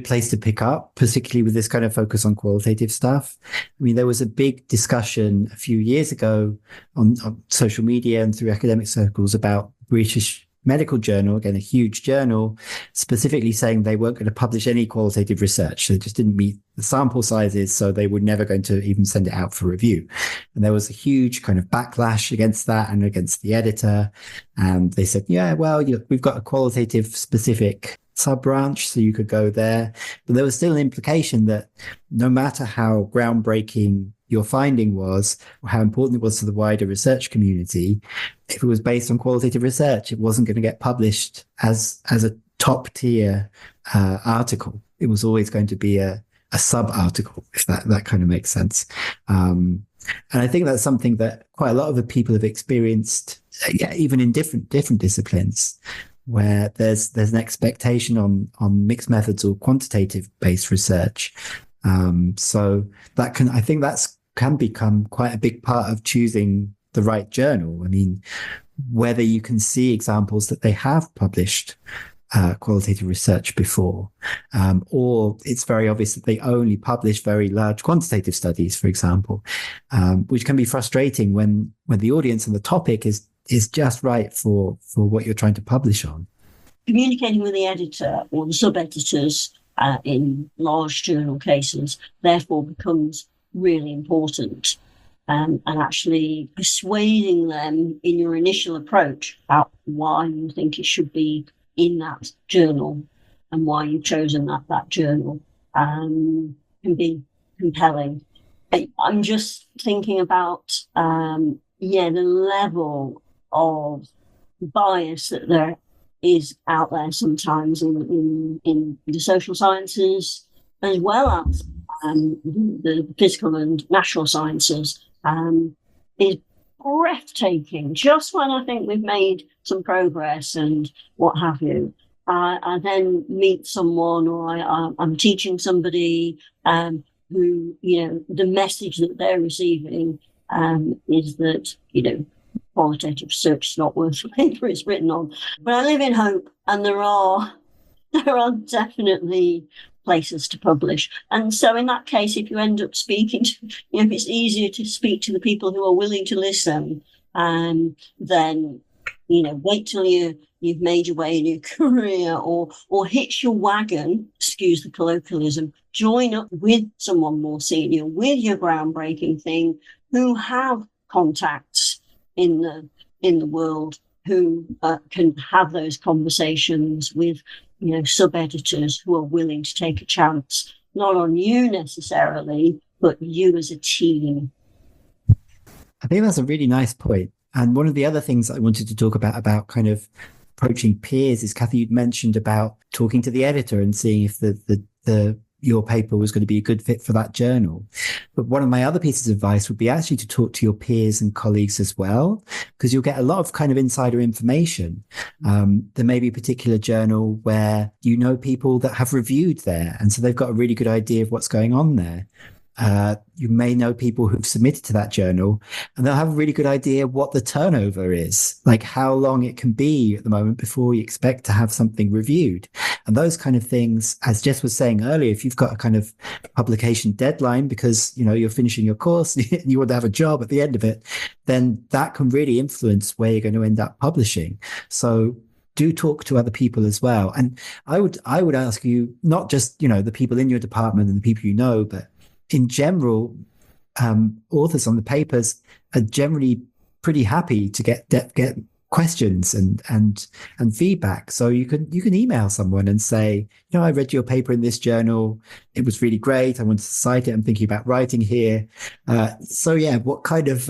place to pick up, particularly with this kind of focus on qualitative stuff. I mean, there was a big discussion a few years ago on social media and through academic circles about British Medical Journal, again, a huge journal, specifically saying they weren't going to publish any qualitative research. They just didn't meet the sample sizes, so they were never going to even send it out for review. And there was a huge kind of backlash against that and against the editor. And they said, we've got a qualitative specific sub-branch, so you could go there. But there was still an implication that no matter how groundbreaking your finding was, or how important it was to the wider research community, if it was based on qualitative research, it wasn't going to get published as a top tier article. It was always going to be a sub article, if that kind of makes sense. And I think that's something that quite a lot of the people have experienced, even in different disciplines, where there's an expectation on mixed methods or quantitative based research. So that can become quite a big part of choosing the right journal. I mean, whether you can see examples that they have published qualitative research before, or it's very obvious that they only publish very large quantitative studies, for example, which can be frustrating when the audience and the topic is just right for what you're trying to publish on. Communicating with the editor or the sub-editors in large journal cases therefore becomes really important, and actually persuading them in your initial approach about why you think it should be in that journal and why you've chosen that journal can be compelling. I'm just thinking about the level of bias that there is out there sometimes in the social sciences, as well as the physical and natural sciences, is breathtaking. Just when I think we've made some progress and what have you, I then meet someone, or I'm teaching somebody who, the message that they're receiving is that, qualitative research is not worth the paper it's written on. But I live in hope, and there are definitely places to publish. And so in that case, if you end up speaking to, if it's easier to speak to the people who are willing to listen, then, wait till you've made your way in your career, or hitch your wagon, excuse the colloquialism, join up with someone more senior, with your groundbreaking thing, who have contacts in the world, who can have those conversations with, sub-editors who are willing to take a chance, not on you necessarily, but you as a team. I think that's a really nice point. And one of the other things I wanted to talk about kind of approaching peers is, Kathy, you'd mentioned about talking to the editor and seeing if your paper was going to be a good fit for that journal. But one of my other pieces of advice would be actually to talk to your peers and colleagues as well, because you'll get a lot of kind of insider information. There may be a particular journal where people that have reviewed there, and so they've got a really good idea of what's going on there. You may know people who've submitted to that journal, and they'll have a really good idea what the turnover is, like how long it can be at the moment before you expect to have something reviewed. And those kind of things, as Jess was saying earlier, if you've got a kind of publication deadline because, you're finishing your course and you want to have a job at the end of it, then that can really influence where you're going to end up publishing. So do talk to other people as well. And I would ask you, not just, the people in your department and the people but in general, authors on the papers are generally pretty happy to get questions and feedback. So you can email someone and say, I read your paper in this journal. It was really great. I wanted to cite it. I'm thinking about writing here. What kind of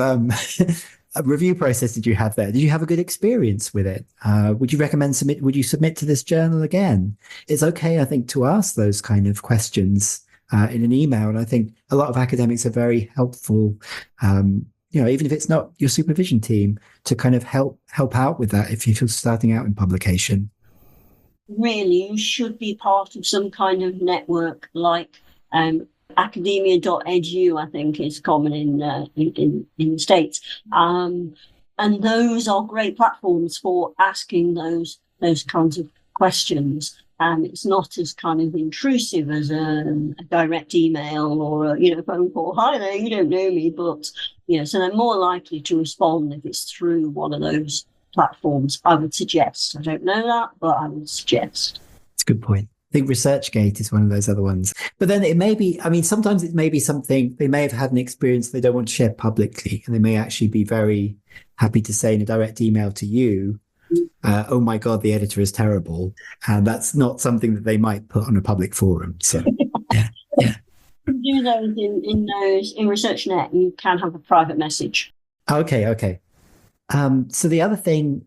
review process did you have there? Did you have a good experience with it? Would you would you submit to this journal again? It's okay, I think, to ask those kind of questions in an email. And I think a lot of academics are very helpful, even if it's not your supervision team, to kind of help out with that if you're starting out in publication. Really, you should be part of some kind of network like academia.edu, I think is common in the States. And those are great platforms for asking those kinds of questions. It's not as kind of intrusive as a direct email or a phone call. Hi there, you don't know me, but so they're more likely to respond if it's through one of those platforms. I would suggest. I don't know that, but I would suggest. That's a good point. I think ResearchGate is one of those other ones. But then it may be, sometimes it may be something they may have had an experience they don't want to share publicly, and they may actually be very happy to say in a direct email to you, oh my God, the editor is terrible. And that's not something that they might put on a public forum. So, yeah. Do those in ResearchNet, you can have a private message. Okay. So the other thing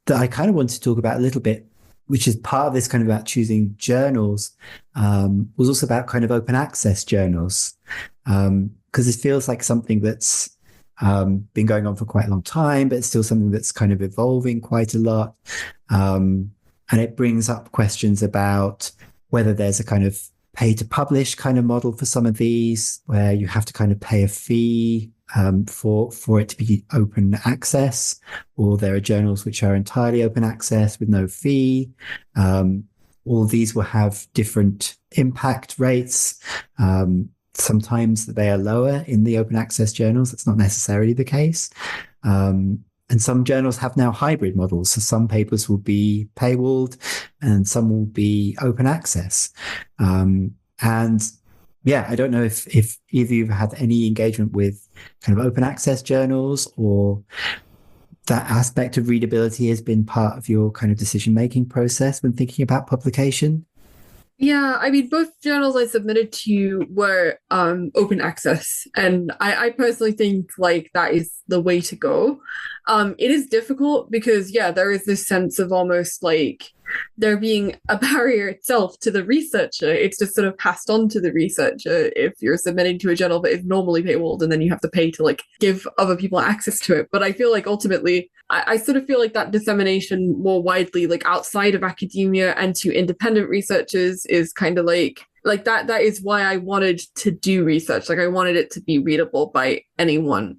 that I kind of want to talk about a little bit, which is part of this kind of about choosing journals, was also about kind of open access journals. Because it feels like something that's been going on for quite a long time, but it's still something that's kind of evolving quite a lot. And it brings up questions about whether there's a kind of pay to publish kind of model for some of these, where you have to kind of pay a fee for it to be open access, or there are journals which are entirely open access with no fee. All of these will have different impact rates. Sometimes they are lower in the open access journals. That's not necessarily the case. And some journals have now hybrid models. So some papers will be paywalled and some will be open access. And I don't know if either of you have had any engagement with kind of open access journals, or that aspect of readability has been part of your kind of decision-making process when thinking about publication? Yeah, I mean, both journals I submitted to were open access, and I personally think like that is the way to go. It is difficult because yeah, there is this sense of almost like there being a barrier itself to the researcher. It's just sort of passed on to the researcher if you're submitting to a journal that is normally paywalled, and then you have to pay to like give other people access to it. But I feel like ultimately, I sort of feel like that dissemination more widely, like outside of academia and to independent researchers, is kind of like that is why I wanted to do research. Like I wanted it to be readable by anyone.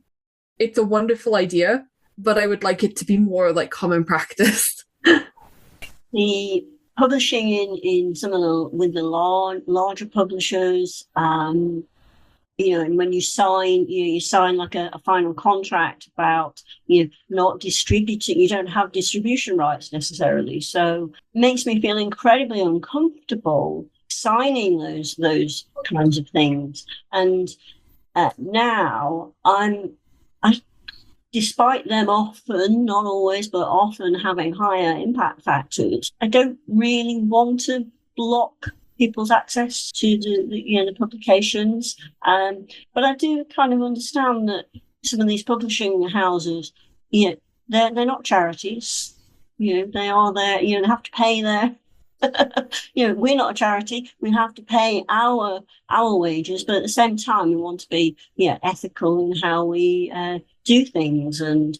It's a wonderful idea, but I would like it to be more like common practice. The publishing in some of the with the larger publishers, and when you sign, you sign like a final contract about not distributing. You don't have distribution rights necessarily, so it makes me feel incredibly uncomfortable signing those kinds of things. And now despite them often, not always, but often having higher impact factors, I don't really want to block people's access to the publications. But I do kind of understand that some of these publishing houses, they're not charities. They are there. They have to pay their. We're not a charity. We have to pay our wages, but at the same time, we want to be ethical in how we do things, and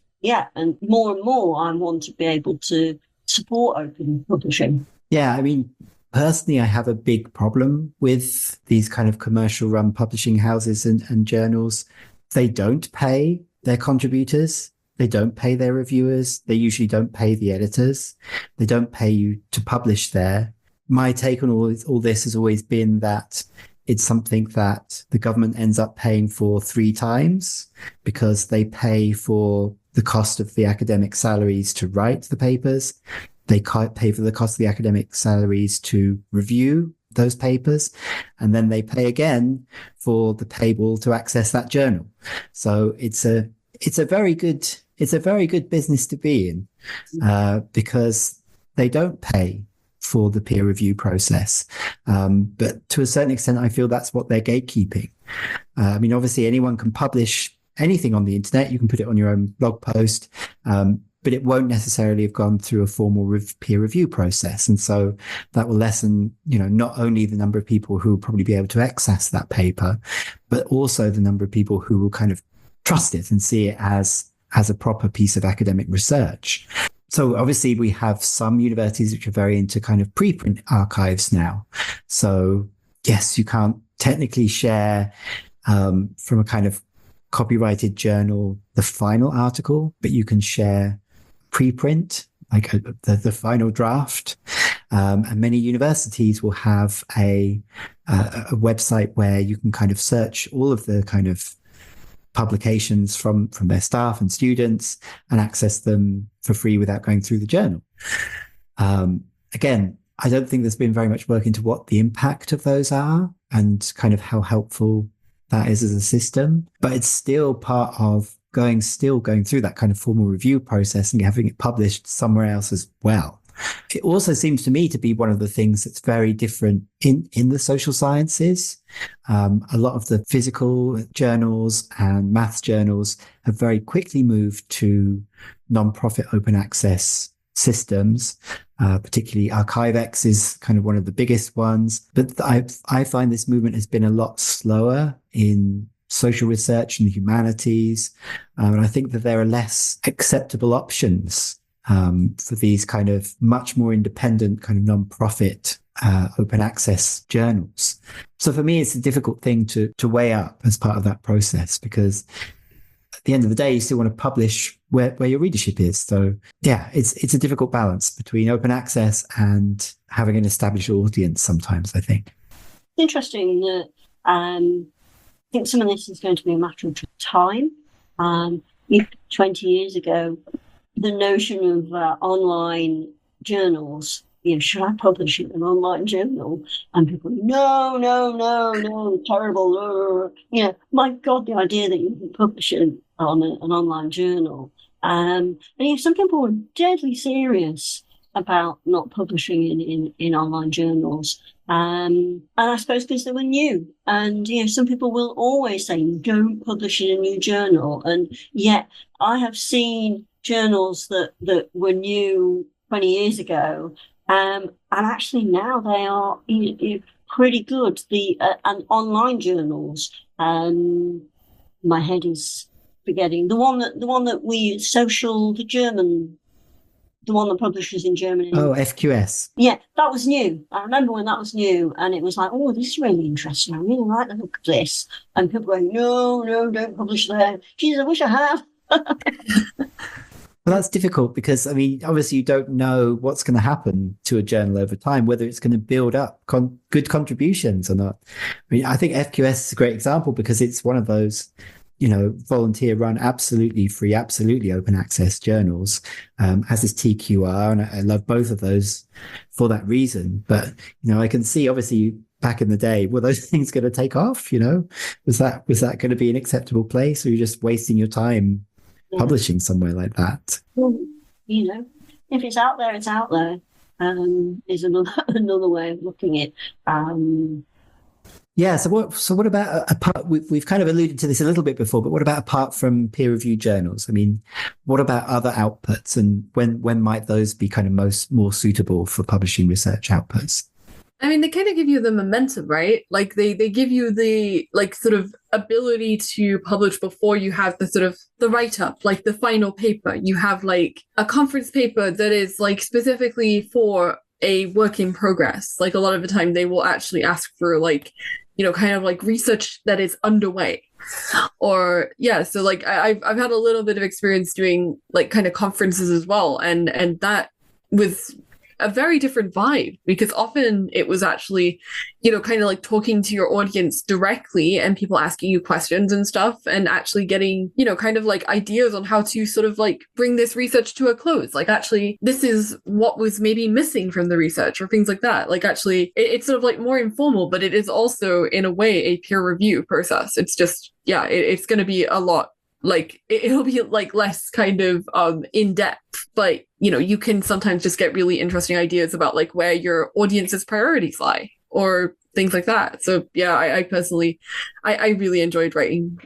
more, I want to be able to support open publishing. Yeah, I mean, personally, I have a big problem with these kind of commercial run publishing houses and journals. They don't pay their contributors. They don't pay their reviewers. They usually don't pay the editors. They don't pay you to publish there. My take on all this has always been that it's something that the government ends up paying for 3 times, because they pay for the cost of the academic salaries to write the papers. They pay for the cost of the academic salaries to review those papers. And then they pay again for the paywall to access that journal. So it's a very good business to be in, because they don't pay for the peer review process. But to a certain extent, I feel that's what they're gatekeeping. I mean, obviously anyone can publish anything on the internet. You can put it on your own blog post, but it won't necessarily have gone through a formal peer review process. And so that will lessen, not only the number of people who will probably be able to access that paper, but also the number of people who will kind of trust it and see it as a proper piece of academic research. So obviously we have some universities which are very into kind of preprint archives now. So yes, you can't technically share from a kind of copyrighted journal the final article, but you can share preprint, like the final draft. And many universities will have a website where you can kind of search all of the kind of publications from their staff and students and access them for free without going through the journal. Again, I don't think there's been very much work into what the impact of those are and kind of how helpful that is as a system, but it's still part of going through that kind of formal review process and having it published somewhere else as well. It also seems to me to be one of the things that's very different in the social sciences. A lot of the physical journals and maths journals have very quickly moved to non-profit open access systems. Particularly ArchiveX is kind of one of the biggest ones. But I find this movement has been a lot slower in social research and the humanities. And I think that there are less acceptable options for these kind of much more independent kind of non-profit open access journals. So for me, it's a difficult thing to weigh up as part of that process, because at the end of the day, you still want to publish where your readership is. So yeah, it's a difficult balance between open access and having an established audience sometimes, I think. Interesting that I think some of this is going to be a matter of time. 20 years ago, the notion of online journals, should I publish in an online journal? And people, no, terrible. My God, the idea that you can publish it on an online journal. And some people were deadly serious about not publishing in online journals. And I suppose because they were new. And, some people will always say, don't publish in a new journal. And yet I have seen journals that were new 20 years ago. And actually now they are pretty good. And online journals. My head is forgetting the one that we social, the one that publishes in Germany. Oh, FQS. Yeah, that was new. I remember when that was new, and it was like, oh, this is really interesting. I really like the look of this. And people going, no, don't publish there. Jesus, I wish I had. Well, that's difficult because, I mean, obviously you don't know what's going to happen to a journal over time, whether it's going to build up good contributions or not. I mean, I think FQS is a great example because it's one of those, volunteer run, absolutely free, absolutely open access journals, as is TQR. And I love both of those for that reason. But, I can see obviously back in the day, were those things going to take off? Was that going to be an acceptable place, or are you just wasting your time publishing somewhere like that? Well, if it's out there, it's out there. Is another way of looking at it. Yeah. So what about apart? We've kind of alluded to this a little bit before, but what about apart from peer-reviewed journals? I mean, what about other outputs, and when might those be kind of more suitable for publishing research outputs? I mean, they kind of give you the momentum, right? Like they give you the sort of ability to publish before you have the sort of the write-up, like the final paper. You have like a conference paper that is like specifically for a work in progress. Like a lot of the time they will actually ask for like, kind of like research that is underway. Or so like I've had a little bit of experience doing like kind of conferences as well. And that was a very different vibe, because often it was actually, kind of like talking to your audience directly and people asking you questions and stuff, and actually getting, kind of like ideas on how to sort of like bring this research to a close. Like, actually, this is what was maybe missing from the research or things like that. Like, actually, it's sort of like more informal, but it is also in a way a peer review process. It's just, it's going to be a lot. Like it'll be like less kind of in depth, but you can sometimes just get really interesting ideas about like where your audience's priorities lie or things like that. So I personally I really enjoyed writing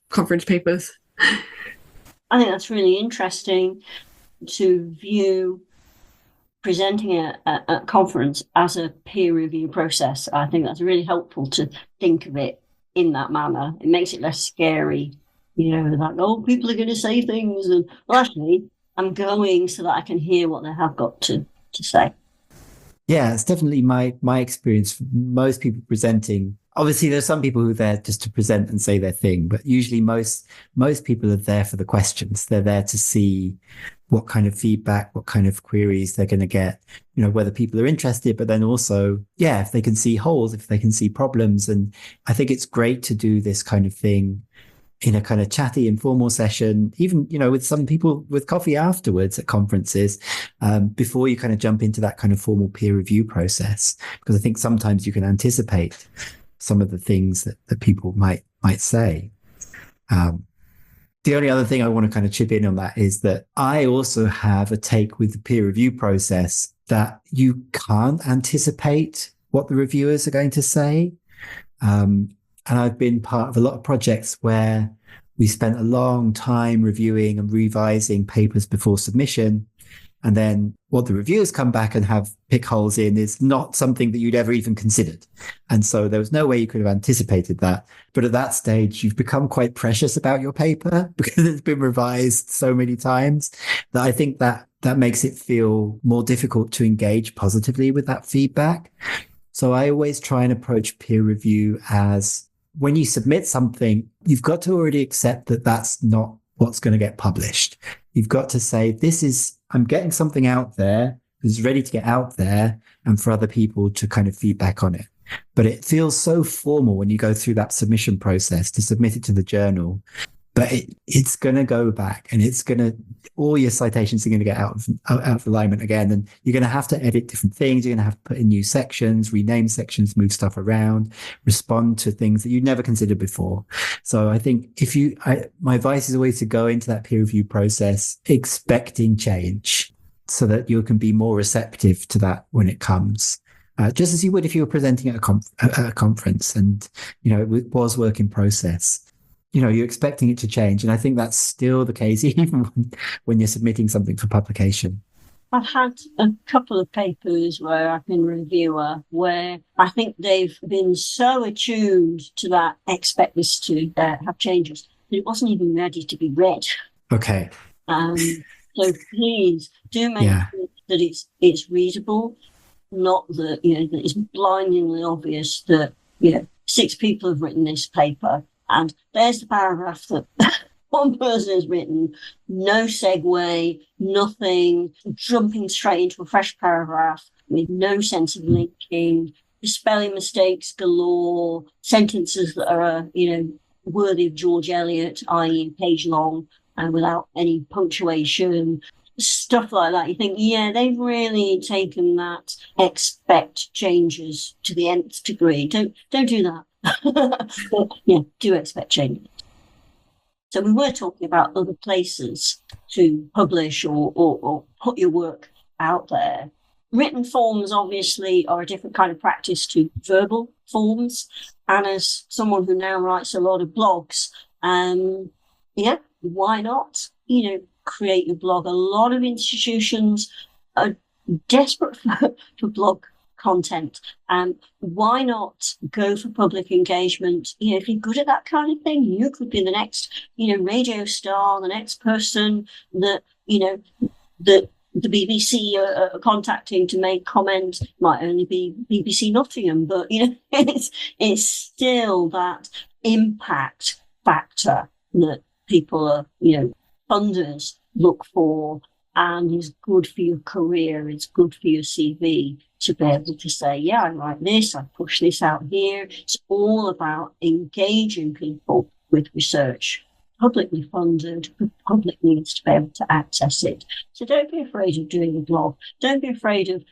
conference papers. I think that's really interesting to view presenting a conference as a peer review process. I think that's really helpful to think of it in that manner. It makes it less scary. Like, oh, people are going to say things. And well, actually, I'm going so that I can hear what they have got to say. Yeah, it's definitely my experience. Most people presenting, obviously there's some people who are there just to present and say their thing, but usually most people are there for the questions. They're there to see what kind of feedback, what kind of queries they're going to get, whether people are interested, but then also, if they can see holes, if they can see problems. And I think it's great to do this kind of thing in a kind of chatty, informal session, even, with some people with coffee afterwards at conferences, before you kind of jump into that kind of formal peer review process. Because I think sometimes you can anticipate some of the things that people might say. The only other thing I want to kind of chip in on that is that I also have a take with the peer review process that you can't anticipate what the reviewers are going to say. And I've been part of a lot of projects where we spent a long time reviewing and revising papers before submission. And then what the reviewers come back and have pick holes in is not something that you'd ever even considered. And so there was no way you could have anticipated that. But at that stage, you've become quite precious about your paper because it's been revised so many times that I think that makes it feel more difficult to engage positively with that feedback. So I always try and approach peer review as, when you submit something, you've got to already accept that that's not what's going to get published. You've got to say, I'm getting something out there that's ready to get out there and for other people to kind of feedback on it. But it feels so formal when you go through that submission process to submit it to the journal. but it's going to go back, and all your citations are going to get out of alignment again. And you're going to have to edit different things. You're going to have to put in new sections, rename sections, move stuff around, respond to things that you'd never considered before. So I think my advice is always to go into that peer review process expecting change so that you can be more receptive to that when it comes. Just as you would if you were presenting at a conference and, it was work in process. You're expecting it to change. And I think that's still the case, even when you're submitting something for publication. I've had a couple of papers where I've been reviewer where I think they've been so attuned to that expect this to have changes that it wasn't even ready to be read. Okay. So please do make sure that it's readable. Not that, that it's blindingly obvious that, 6 people have written this paper and there's the paragraph that one person has written, no segue, nothing, jumping straight into a fresh paragraph with no sense of linking, spelling mistakes galore, sentences that are, worthy of George Eliot, i.e. page long and without any punctuation. Stuff like that. You think, they've really taken that expect changes to the nth degree. Don't do that. But, do expect changes. So we were talking about other places to publish or put your work out there. Written forms obviously are a different kind of practice to verbal forms. And as someone who now writes a lot of blogs, why not? Create your blog. A lot of institutions are desperate for blog content. Why not go for public engagement? If you're good at that kind of thing, you could be the next, radio star, the next person that, that the BBC are contacting to make comment. Might only be BBC Nottingham, but, it's still that impact factor that people are, funders look for, and is good for your career, it's good for your CV to be able to say, I write this, I push this out here. It's all about engaging people with research. Publicly funded, the public needs to be able to access it. So don't be afraid of doing a blog. Don't be afraid of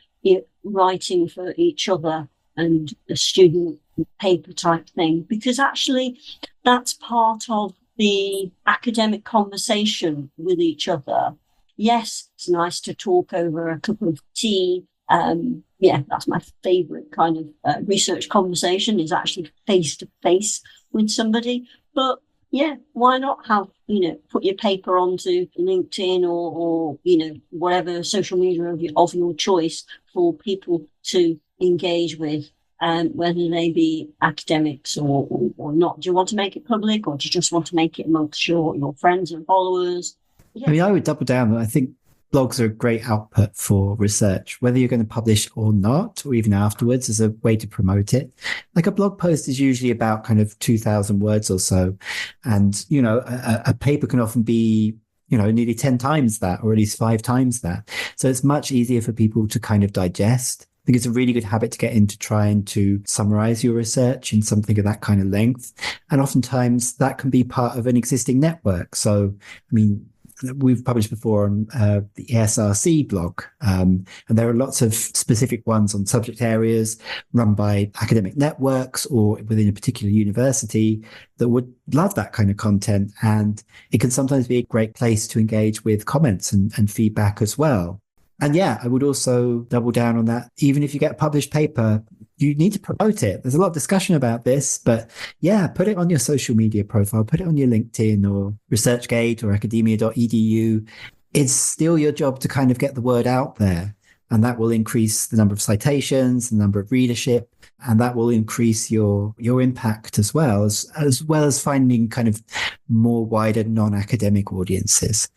writing for each other and a student paper type thing, because actually that's part of the academic conversation with each other. Yes, it's nice to talk over a cup of tea. That's my favorite kind of research conversation, is actually face to face with somebody. But why not have, put your paper onto LinkedIn or whatever social media of your choice for people to engage with. Whether they be academics or not. Do you want to make it public, or do you just want to make it amongst your friends and followers? I mean, I would double down. I think blogs are a great output for research, whether you're going to publish or not, or even afterwards, as a way to promote it. Like a blog post is usually about kind of 2,000 words or so. And, a paper can often be, nearly 10 times that, or at least 5 times that. So it's much easier for people to kind of digest. I think it's a really good habit to get into trying to summarize your research in something of that kind of length. And oftentimes that can be part of an existing network. So, I mean, we've published before on the ESRC blog, and there are lots of specific ones on subject areas run by academic networks or within a particular university that would love that kind of content. And it can sometimes be a great place to engage with comments and feedback as well. And I would also double down on that. Even if you get a published paper, you need to promote it. There's a lot of discussion about this, but put it on your social media profile, put it on your LinkedIn or ResearchGate or academia.edu. It's still your job to kind of get the word out there. And that will increase the number of citations, the number of readership, and that will increase your impact as well as finding kind of more wider non-academic audiences.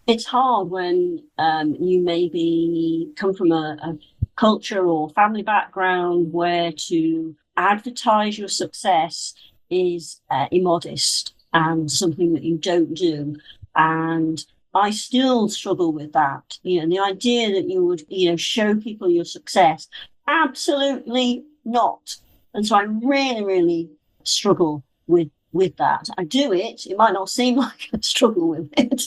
It's hard when you maybe come from a culture or family background where to advertise your success is immodest and something that you don't do. And I still struggle with that. The idea that you would, show people your success, absolutely not. And so I really, really struggle with with that. I do it. It might not seem like I struggle with it,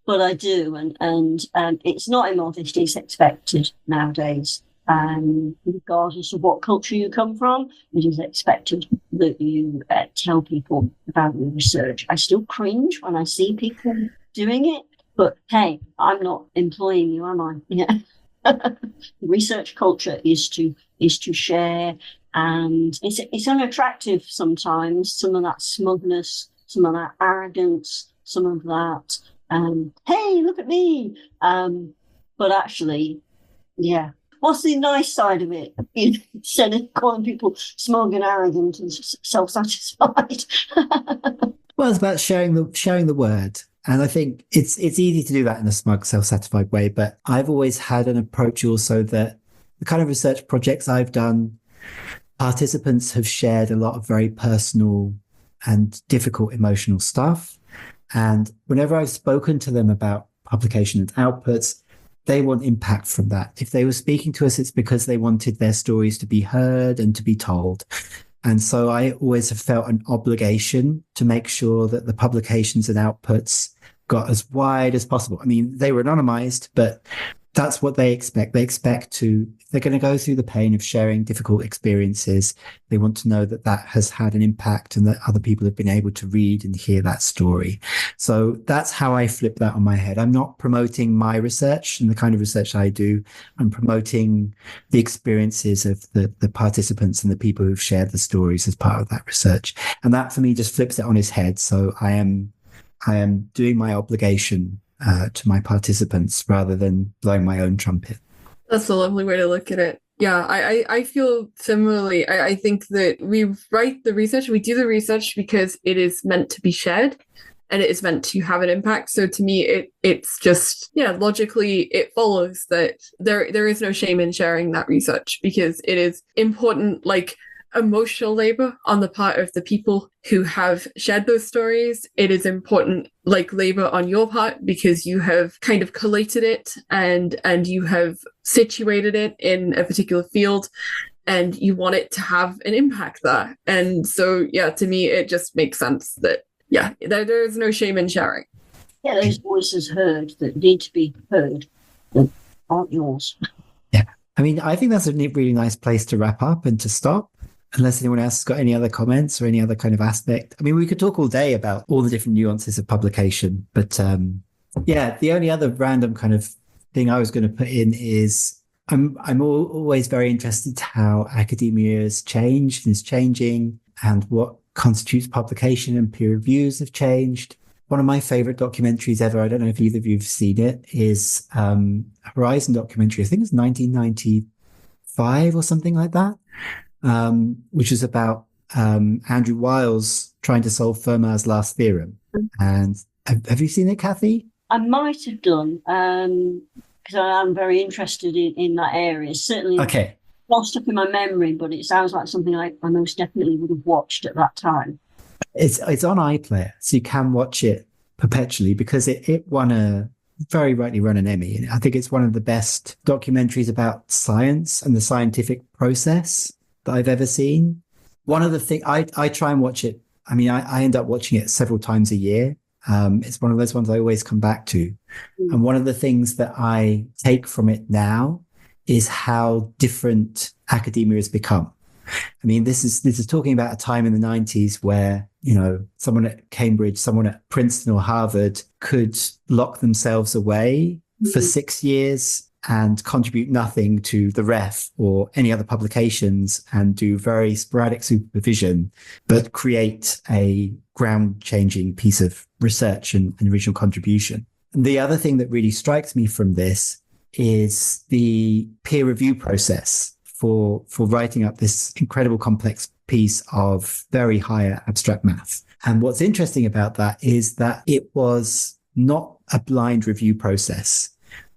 but I do. And it's not immodest, it's expected nowadays. Regardless of what culture you come from, it is expected that you tell people about your research. I still cringe when I see people doing it, but hey, I'm not employing you, am I? Yeah. Research culture is to share, and it's unattractive sometimes. Some of that smugness, some of that arrogance, some of that hey, look at me. But actually, yeah. What's the nice side of it? Instead of calling people smug and arrogant and self-satisfied. Well, it's about sharing the word. And I think it's easy to do that in a smug, self-satisfied way. But I've always had an approach also that the kind of research projects I've done, participants have shared a lot of very personal and difficult emotional stuff. And whenever I've spoken to them about publication and outputs, they want impact from that. If they were speaking to us, it's because they wanted their stories to be heard and to be told. And so I always have felt an obligation to make sure that the publications and outputs got as wide as possible. I mean, they were anonymized, but that's what they expect. They expect to, if they're going to go through the pain of sharing difficult experiences, they want to know that that has had an impact and that other people have been able to read and hear that story. So that's how I flip that on my head. I'm not promoting my research and the kind of research I do. I'm promoting the experiences of the participants and the people who've shared the stories as part of that research. And that for me just flips it on its head. So I am doing my obligation to my participants rather than blowing my own trumpet. That's a lovely way to look at it. Yeah, I feel similarly. I think that we write the research, we do the research because it is meant to be shared and it is meant to have an impact. So to me, it's just, logically it follows that there is no shame in sharing that research because it is important, like emotional labor on the part of the people who have shared those stories. It is important, like labor on your part, because you have kind of collated it and you have situated it in a particular field and you want it to have an impact there. And so, to me, it just makes sense that, there is no shame in sharing. Yeah, those voices heard that need to be heard that aren't yours. Yeah. I mean, I think that's a really nice place to wrap up and to stop. Unless anyone else has got any other comments or any other kind of aspect. I mean, we could talk all day about all the different nuances of publication, but the only other random kind of thing I was going to put in is I'm always very interested in how academia has changed and is changing and what constitutes publication and peer reviews have changed. One of my favorite documentaries ever, I don't know if either of you have seen it, is a Horizon documentary. I think it's 1995 or something like that. Which is about Andrew Wiles trying to solve Fermat's last theorem. And have you seen it, Kathy? I might have done, because I am very interested in that area. Certainly lost up in my memory, but it sounds like something I most definitely would have watched at that time. It's on iPlayer, so you can watch it perpetually because it won very rightly won an Emmy. I think it's one of the best documentaries about science and the scientific process that I've ever seen. One of the things I try and watch it. I mean, I end up watching it several times a year. It's one of those ones I always come back to. And one of the things that I take from it now is how different academia has become. I mean, this is talking about a time in the 90s where, someone at Cambridge, someone at Princeton or Harvard could lock themselves away for 6 years and contribute nothing to the ref or any other publications and do very sporadic supervision, but create a ground-changing piece of research and original contribution. And the other thing that really strikes me from this is the peer review process for writing up this incredible complex piece of very high abstract math. And what's interesting about that is that it was not a blind review process.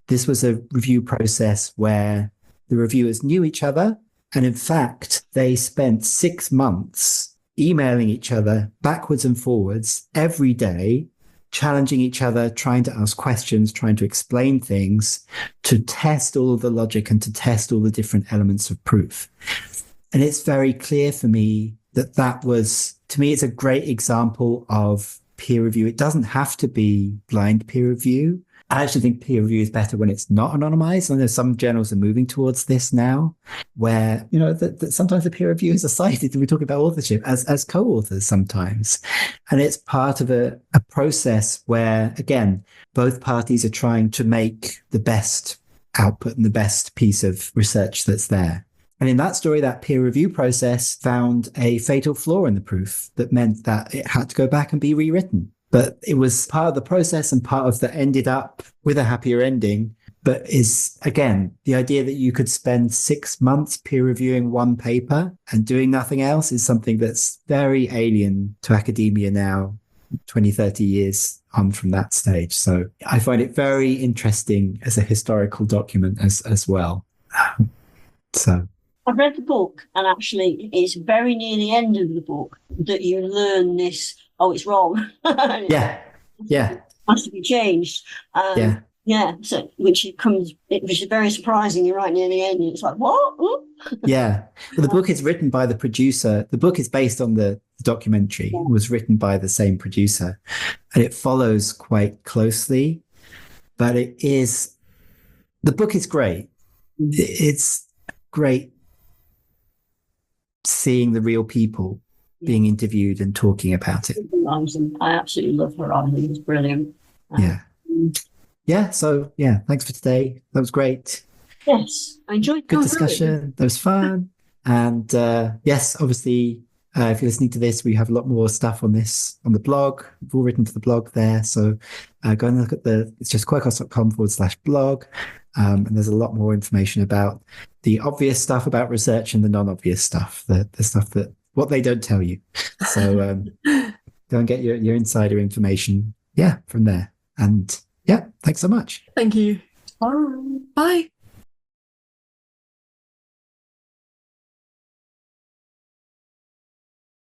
This was a review process where the reviewers knew each other. And in fact, they spent 6 months emailing each other backwards and forwards every day, challenging each other, trying to ask questions, trying to explain things, to test all of the logic and to test all the different elements of proof. And it's very clear for me that was, to me, it's a great example of peer review. It doesn't have to be blind peer review. I actually think peer review is better when it's not anonymized. And there's some journals are moving towards this now, where, you know, that sometimes the peer reviewers are cited, and we talk about authorship as co-authors sometimes. And it's part of a process where, again, both parties are trying to make the best output and the best piece of research that's there. And in that story, that peer review process found a fatal flaw in the proof that meant that it had to go back and be rewritten. But it was part of the process and part of that ended up with a happier ending. But is, again, the idea that you could spend 6 months peer reviewing one paper and doing nothing else is something that's very alien to academia now, 20, 30 years on from that stage. So I find it very interesting as a historical document as well. So I've read the book, and actually it's very near the end of the book that you learn this, oh, it's wrong. yeah. It has to be changed. So which is very surprising. You're right near the end, and it's like, what? Yeah. Well, the book is written by the producer. The book is based on the documentary. It was written by the same producer, and it follows quite closely. But the book is great. It's great seeing the real people being interviewed and talking about it. I absolutely love her writing. It's brilliant. So thanks for today. That was great. Yes, I enjoyed. Good discussion. That was fun. And yes, obviously, if you're listening to this, we have a lot more stuff on this on the blog. We've all written for the blog there. So go and look at it's just quirkos.com/blog. And there's a lot more information about the obvious stuff about research and the non-obvious stuff, the stuff that what they don't tell you. So go and get your insider information. From there. And thanks so much. Thank you. Bye. Bye.